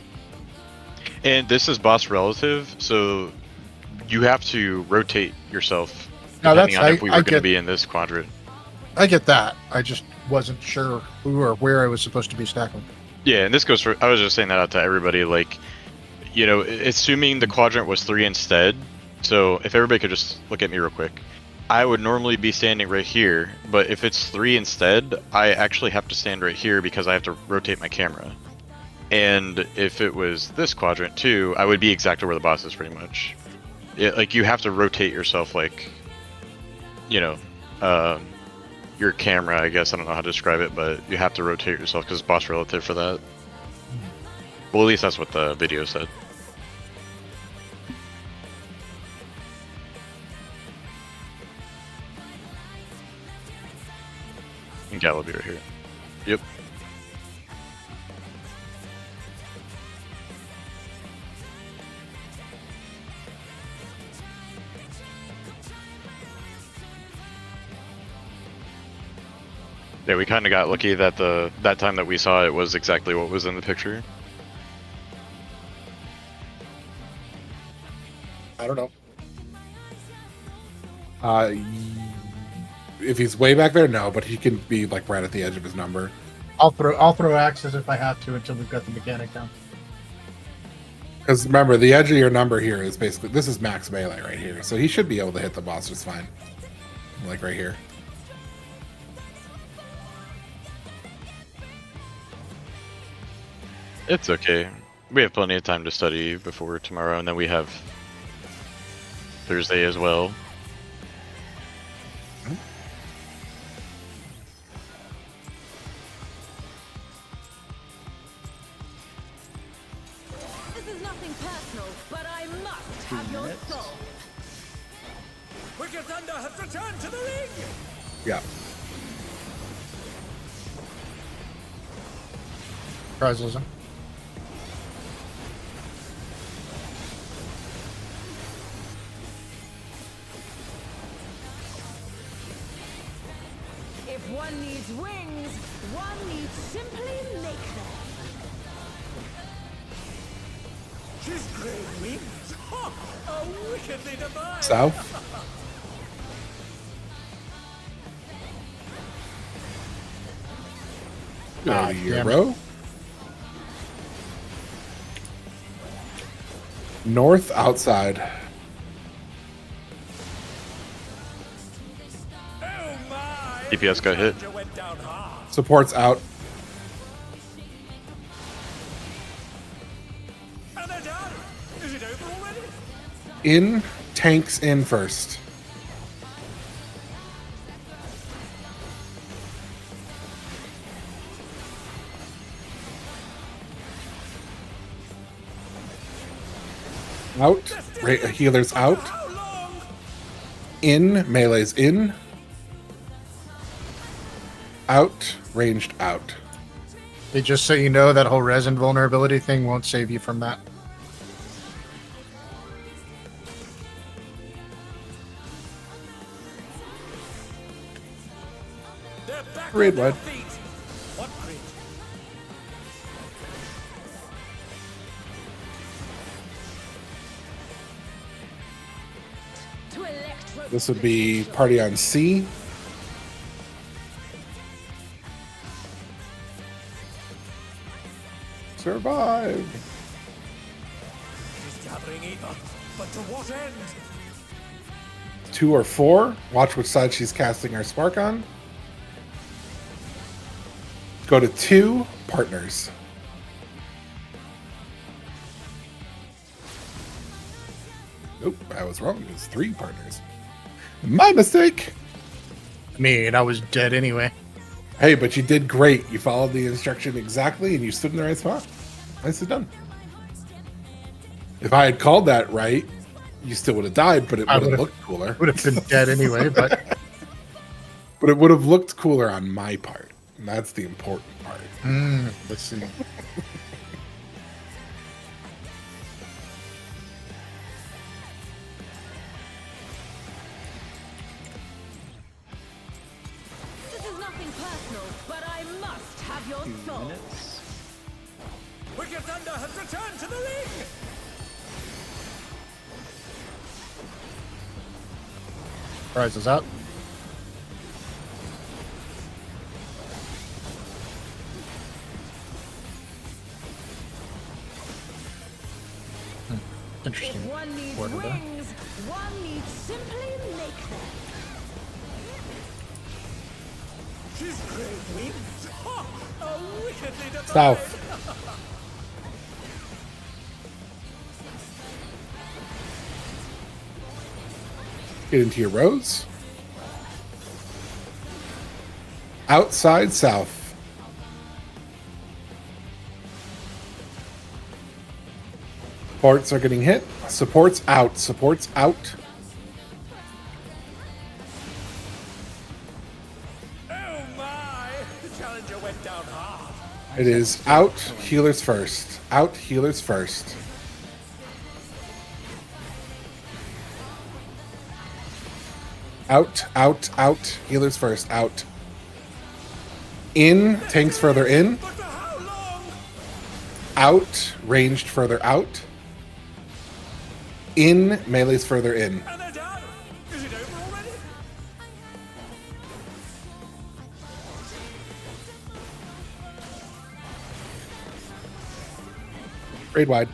And this is boss relative, so you have to rotate yourself No, depending that's- on if we I were going to get- be in this quadrant. I get that. I just wasn't sure who or where I was supposed to be stacking. Yeah, and this goes for. I was just saying that out to everybody. Like, you know, assuming the quadrant was 3 instead. So if everybody could just look at me real quick, I would normally be standing right here, but if it's 3 instead, I actually have to stand right here because I have to rotate my camera. And if it was this quadrant too, I would be exactly where the boss is pretty much. Like you have to rotate yourself, like, you know, your camera. I guess I don't know how to describe it, but you have to rotate yourself because it's boss relative for that. Well, at least that's what the video said. And Gal will be right here. Yep. Yeah, we kind of got lucky that that time that we saw it was exactly what was in the picture. I don't know. If he's way back there, no, but he can be like right at the edge of his number. I'll throw axes if I have to until we've got the mechanic down. Because remember, the edge of your number here is basically, this is max melee right here, so he should be able to hit the boss just fine. Like right here. It's okay. We have plenty of time to study before tomorrow, and then we have Thursday as well. This is nothing personal, but I must have your soul. Wicked Thunder has returned to the ring! Yeah. Prizes. If one needs wings, one needs simply make them. She's great wings! Ha! A wickedly divine! South. Ah, Here, damn bro. North outside. Oh my! DPS got hit. Thunder went down hard. Supports out. And they're done! Is it over already? In. Tanks in first. Out. Healers out. How long? In. Melee's in. Out. Ranged out. Hey, just so you know, that whole resin vulnerability thing won't save you from that. They're back Red on their wide. feet. What grit? To electro. This would be party on C. Survive. She's gathering ether, but to what end? 2 or 4. Watch which side she's casting our spark on. Go to 2 partners. Nope, I was wrong. It was 3 partners. My mistake. I mean, I was dead anyway. Hey, but you did great. You followed the instruction exactly and you stood in the right spot. Nicely done. If I had called that right, you still would have died, but it I would have would've- looked cooler. Would have been dead anyway, but But it would have looked cooler on my part. And that's the important part. let's see. This is nothing personal, but I must have your 2 soul. minutes. Wicked Thunder has returned to the ring! Prize is out. Interesting. If one needs order there. wings, one needs simply make them. She's great wings! Ha! A wickedly divine! South. Get into your roads. Outside south. Supports are getting hit. Supports out. Supports out. Oh my! The challenger went down hard. It is out. Healers first. Out. Healers first. Out. Out. Out. Healers first. Out. In. Tanks further in. But for how long? Out. Ranged further out. In. Melee's further in. And they're down? Is it over already? Raid wide.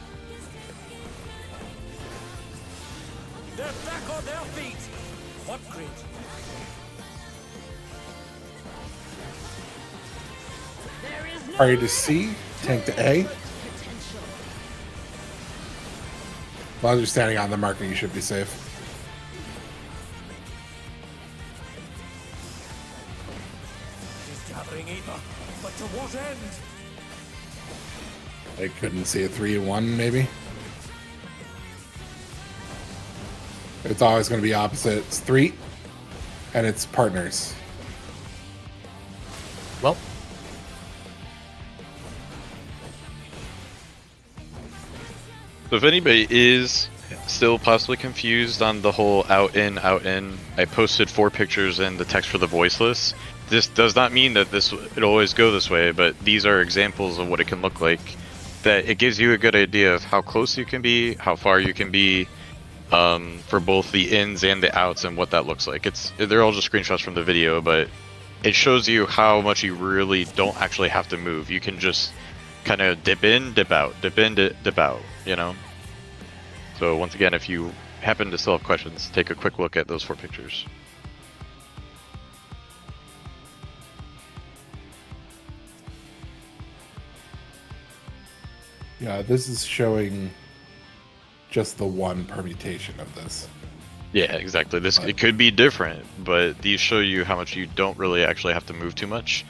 They're back on their feet. What grit? There is no Party to C. Tank to A. potential. As long as you're standing on the marker, you should be safe. She's gathering ether, but to what end? I couldn't see a 3-1, maybe. It's always going to be opposite. It's 3, and it's partners. Well, So if anybody is still possibly confused on the whole out in, I posted 4 pictures in the text for the voiceless. This does not mean that it'll always go this way, but these are examples of what it can look like. That it gives you a good idea of how close you can be, how far you can be, for both the ins and the outs, and what that looks like. They're all just screenshots from the video, but it shows you how much you really don't actually have to move. You can just kind of dip in, dip out, dip in, dip out, you know? So once again, if you happen to still have questions, take a quick look at those 4 pictures. Yeah, this is showing just the one permutation of this. Yeah, exactly. It could be different, but these show you how much you don't really actually have to move too much,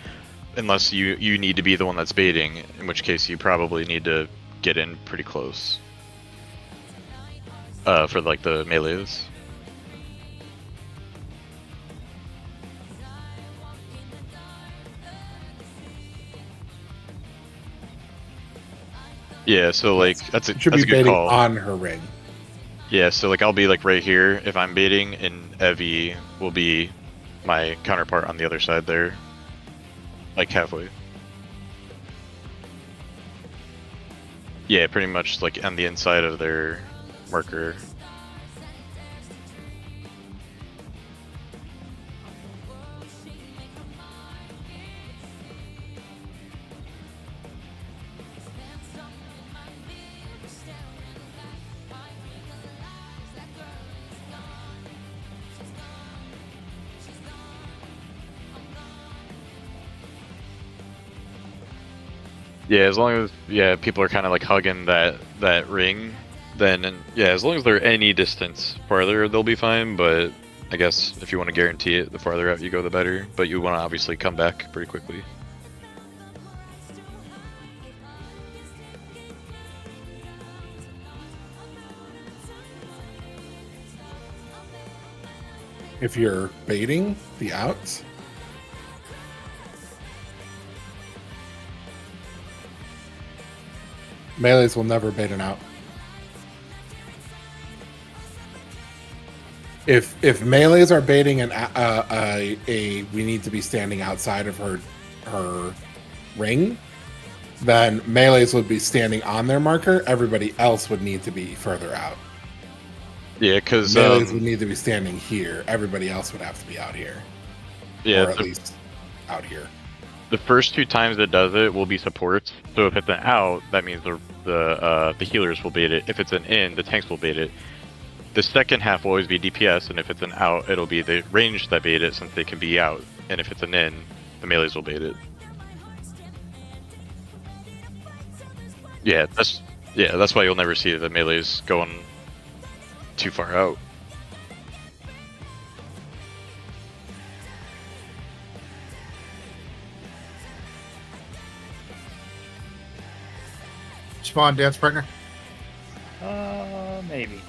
unless you need to be the one that's baiting, in which case you probably need to get in pretty close. For like the melees. Yeah, so like that's a It should that's be a good baiting call. on her ring. Yeah, so like I'll be like right here if I'm baiting, and Evie will be my counterpart on the other side there, like halfway. Yeah, pretty much like on the inside of their marker. Yeah, as long as people are kind of like hugging that ring, then yeah, as long as they're any distance farther, they'll be fine. But I guess if you want to guarantee it, the farther out you go, the better. But you want to obviously come back pretty quickly. If you're baiting the outs, melees will never bait an out. If melees are baiting we need to be standing outside of her ring, then melees would be standing on their marker. Everybody else would need to be further out. Yeah, because Melees would need to be standing here. Everybody else would have to be out here. yeah, Or at least out here. the first 2 times it does it will be supports. So if it's an out, that means the healers will bait it. If it's an in, the tanks will bait it. The second half will always be DPS, and if it's an out, it'll be the range that bait it since they can be out. And if it's an in, the melees will bait it. Yeah, that's why you'll never see the melees going too far out. Spawn, dance partner. Maybe.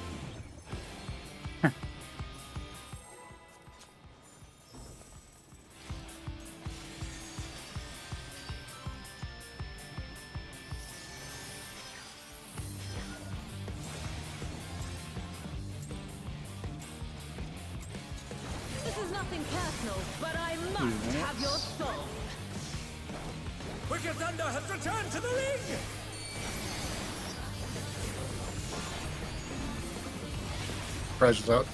This is nothing personal, but I must have your soul. Wicked Thunder has returned to the ring! Pressure's out.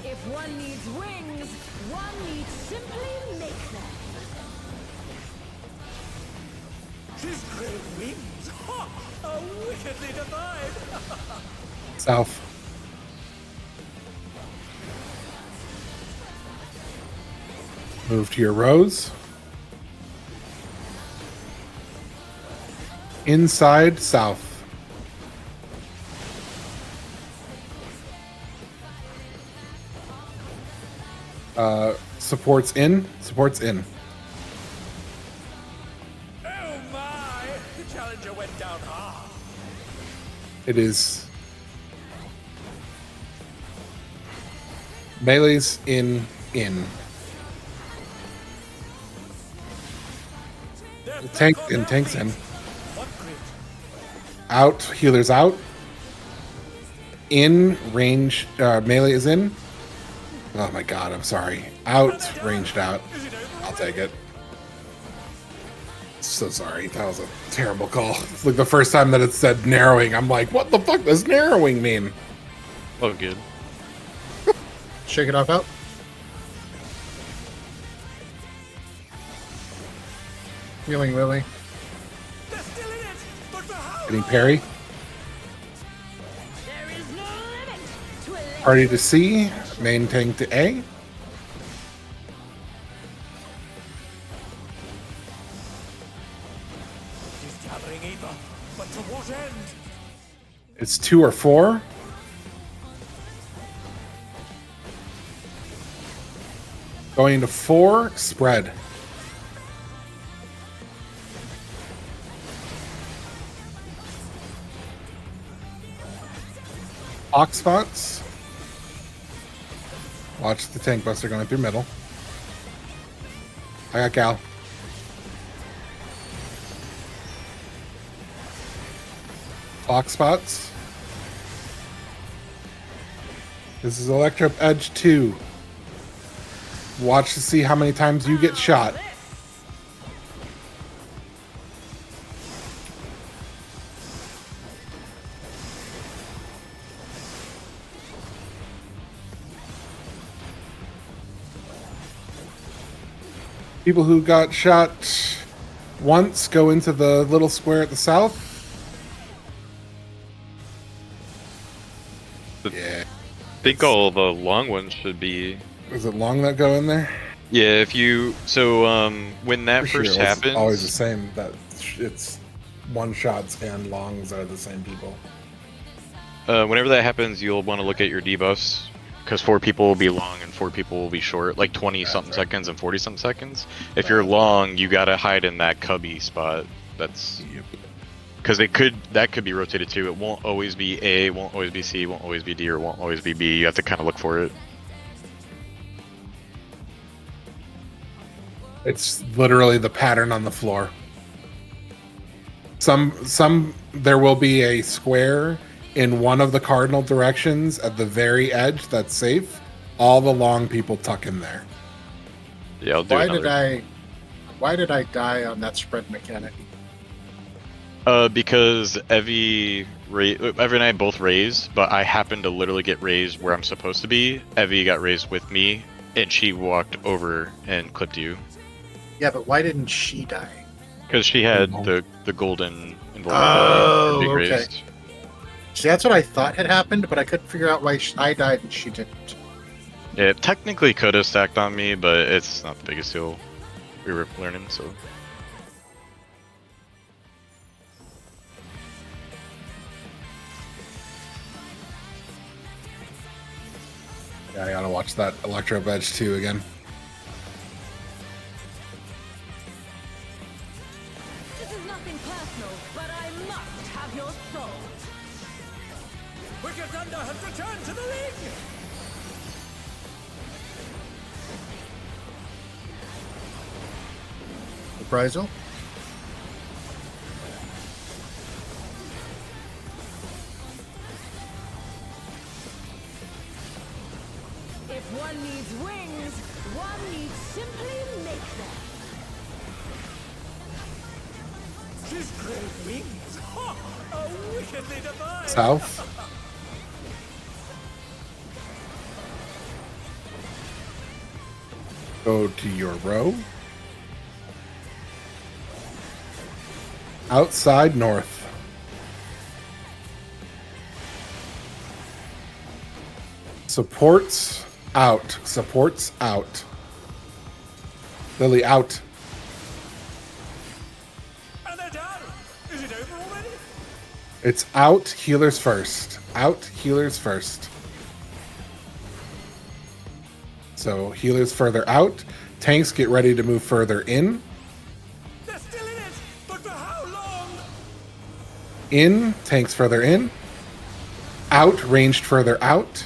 If one needs wings, one needs simply make them. She's grown wings! Ha! How wickedly divine! South. Move to your rows. Inside, south. Supports in. Supports in. Oh my! The challenger went down hard. It is melees in. Tank in, tanks in. What grit? Out, healers out. In range, melee is in. Oh my god, I'm sorry. Out, ranged out. Is it over? I'll take it. So sorry, that was a terrible call. It's like the first time that it said narrowing, I'm like, what the fuck does narrowing mean? Oh, good. Shake it off out. Healing Lily. They're still in it! But for how Getting parry. There is no limit to a Party to C, main tank to A. She's gathering ether, but to what end? It's 2 or 4. Going to 4, spread. Hawk spots. Watch the tank buster going through middle. I got Gal. Hawk spots. This is Electro Edge 2. Watch to see how many times you get shot. People who got shot once go into the little square at the south. Yeah. I think all the long ones should be. Is it long that go in there? Yeah, if you when that For sure, first it's happens, always the same. That it's one shots and longs are the same people. whenever that happens, you'll want to look at your debuffs because 4 people will be long and 4 people will be short, like 20 something seconds and 40 something seconds. If you're long, you gotta hide in that cubby spot. That's because that could be rotated too. It won't always be A, won't always be C, won't always be D, or won't always be B. You have to kind of look for it. It's literally the pattern on the floor. Some there will be a square in one of the cardinal directions at the very edge that's safe. All the long people tuck in there. Yeah, I'll do Why did I die on that spread mechanic? Because Evie and I both raised, but I happened to literally get raised where I'm supposed to be. Evie got raised with me, and she walked over and clipped you. Yeah, but why didn't she die? Because she had the golden invulnerability. Oh, being okay. raised. See, that's what I thought had happened, but I couldn't figure out why I died and she didn't. Yeah, it technically could have stacked on me, but it's not the biggest deal. We were learning, so. Yeah, I gotta watch that Electro Edge 2 again. This is nothing personal, but I must have your soul. Wicked Thunder has returned to the ring! Reprisal? If one needs wings, one needs simply make them. She's great wings! Ha! A wickedly divine! South. Go to your row. Outside north. Supports out. Supports out. Lily out. And they're down! Is it over already? It's out. Healers first. Out. Healers first. So healers further out. Tanks get ready to move further in. They're still in it! But for how long? In. Tanks further in. Out. Ranged further out.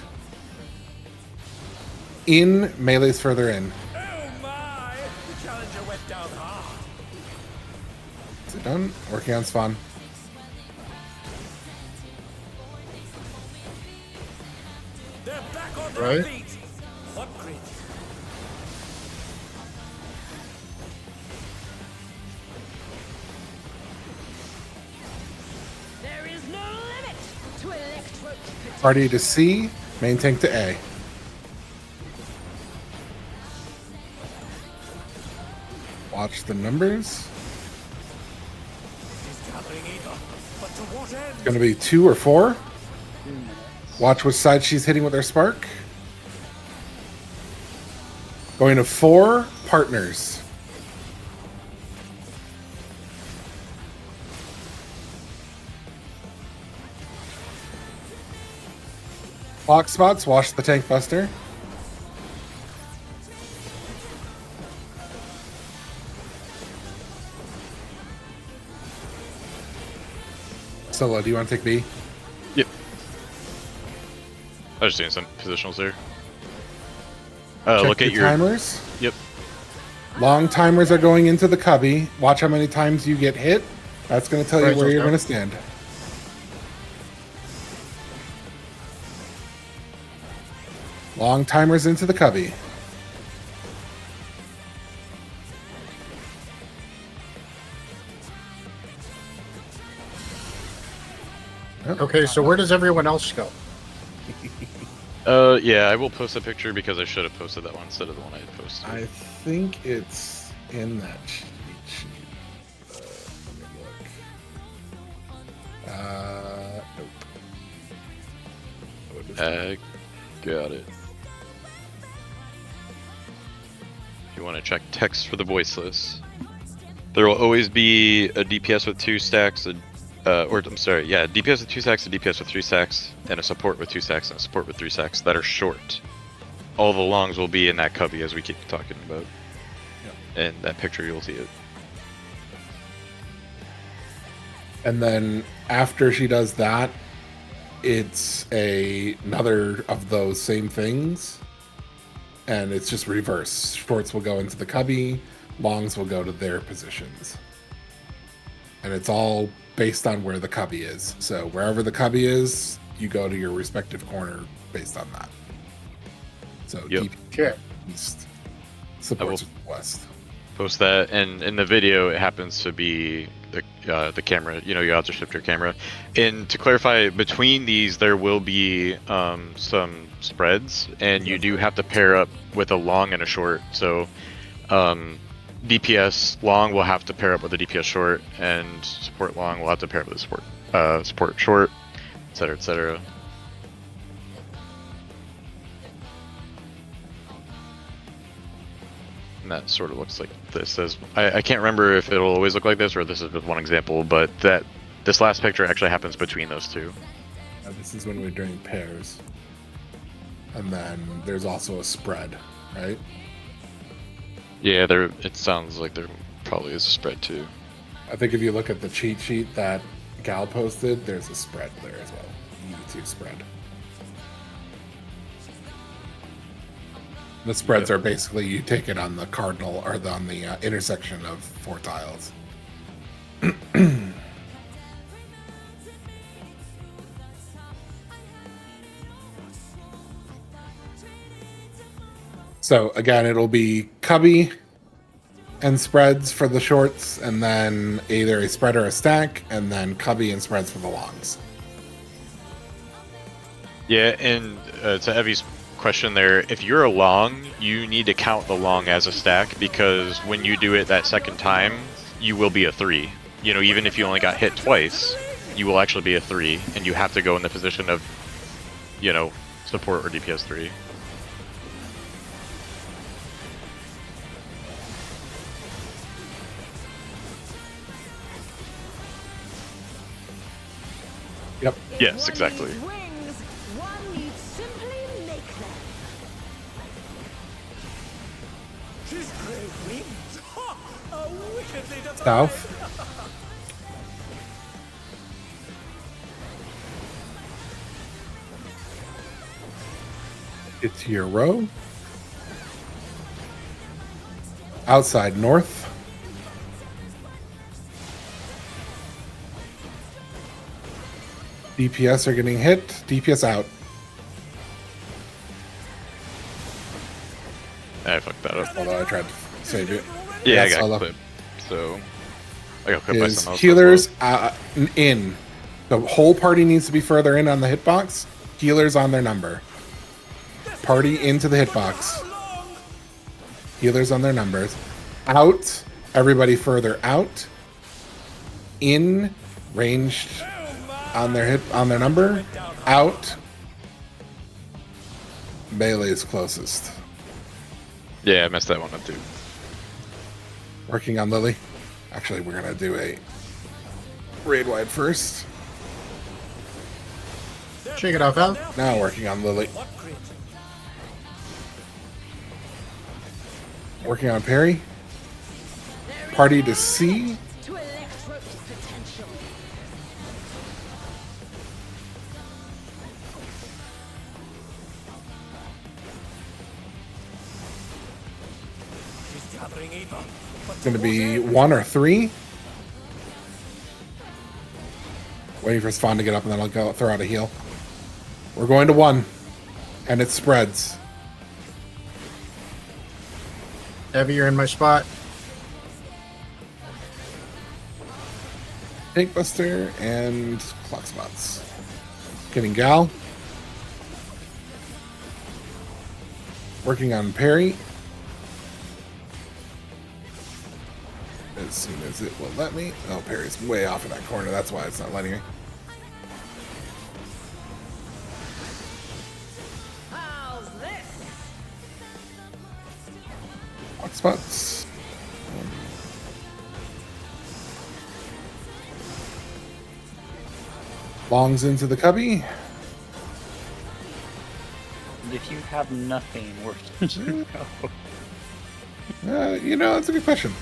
In. Melee's further in. Oh my! The challenger went down hard. Is it done? Working on spawn. They're back on their Right. feet! What grit? There is no limit to electro. Party to C. Main tank to A. Watch the numbers. She's gathering either. But to what end? It's going to be 2 or 4. Watch which side she's hitting with her spark. Going to 4 partners. Block spots. Watch the tank buster. Solo, do you want to take B? Yep. I was just doing some positionals there. Check Look at your timers. Yep. Long timers are going into the cubby. Watch how many times you get hit. That's going to tell you Right, where you're okay. going to stand. Long timers into the cubby. Okay, so where does everyone else go? Yeah, I will post a picture because I should have posted that one instead of the one I had posted. I think it's in that cheat sheet. Let me look. Nope. Oh, it is Got it. If you want to check text for the voiceless, there will always be a DPS with 2 stacks, DPS with 2 stacks, a DPS with 3 stacks, and a support with 2 stacks, and a support with 3 stacks that are short. All the longs will be in that cubby as we keep talking about. Yep. In that picture, you'll see it. And then after she does that, it's another of those same things, and it's just reverse. Shorts will go into the cubby, longs will go to their positions, and it's all based on where the cubby is. So wherever the cubby is, you go to your respective corner based on that. So Yep. deep Okay. east supports west. Post that, and in the video, it happens to be the camera. You know, you have to shift your camera. And to clarify, between these, there will be some spreads, and you do have to pair up with a long and a short. So DPS long will have to pair up with a DPS short, and support long will have to pair up with a support short, etc., etc. And that sort of looks like this. As I can't remember if it'll always look like this or this is just one example, but this last picture actually happens between those two. This is when we're doing pairs. And then there's also a spread, right? Yeah, it sounds like there probably is a spread too. I think if you look at the cheat sheet that Gal posted, there's a spread there as well. E2 spread. The spreads are basically you take it on the cardinal or on the intersection of 4 tiles. So again, it'll be cubby and spreads for the shorts, and then either a spread or a stack, and then cubby and spreads for the longs. Yeah, and to Evie's question there, if you're a long, you need to count the long as a stack, because when you do it that second time, you will be a 3. You know, even if you only got hit twice, you will actually be a 3, and you have to go in the position of, you know, support or DPS 3. Yep. Yes, exactly. One needs wings, one needs simply make them. She's great wings. Ha! A wickedly devised. South. It's your row. Outside north. DPS are getting hit. DPS out. I fucked that up. Although I tried to save it. Yeah, Yes, I got I'll- clipped. So I got clipped by Is someone else. healers in. The whole party needs to be further in on the hitbox. Healers on their number. Party into the hitbox. Healers on their numbers. Out. Everybody further out. In. Ranged on their number. Out. Melee is closest. Yeah, I messed that one up too. Working on Lily. Actually, we're gonna do a raid wide first. Shake it off, Al. Now working on Lily. Working on Perry. Party to C. To Electro's potential. Suffering Eater. But It's going to towards be end, 1 or 3. Waiting for Spawn to get up, and then I'll go throw out a heal. We're going to 1, and it spreads. Heavy, you're in my spot. Tank Buster and Clock Spots. Getting Gal. Working on parry. As soon as it will let me. Oh, parry's way off in that corner. That's why it's not letting me. How's this? Clock Spots. Longs into the cubby. If you have nothing, where should you go? You know, that's a good question.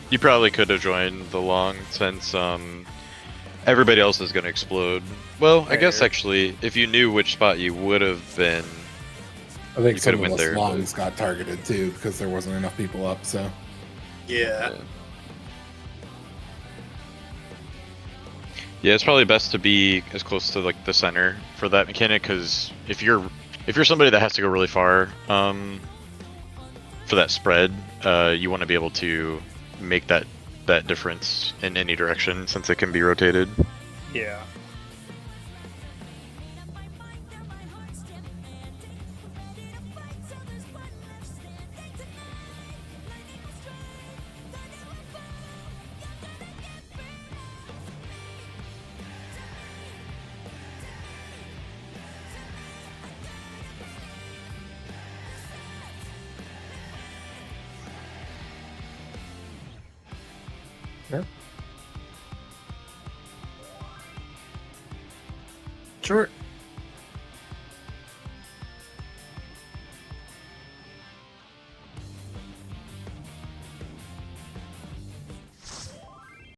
You probably could have joined the long since everybody else is going to explode. Well, I guess actually, if you knew which spot you would have been, I think you some could have of went us there. longs got targeted too because there wasn't enough people up. So Yeah. Yeah, it's probably best to be as close to like the center for that mechanic, because if you're somebody that has to go really far for that spread, you want to be able to make that difference in any direction since it can be rotated. Yeah. Sure.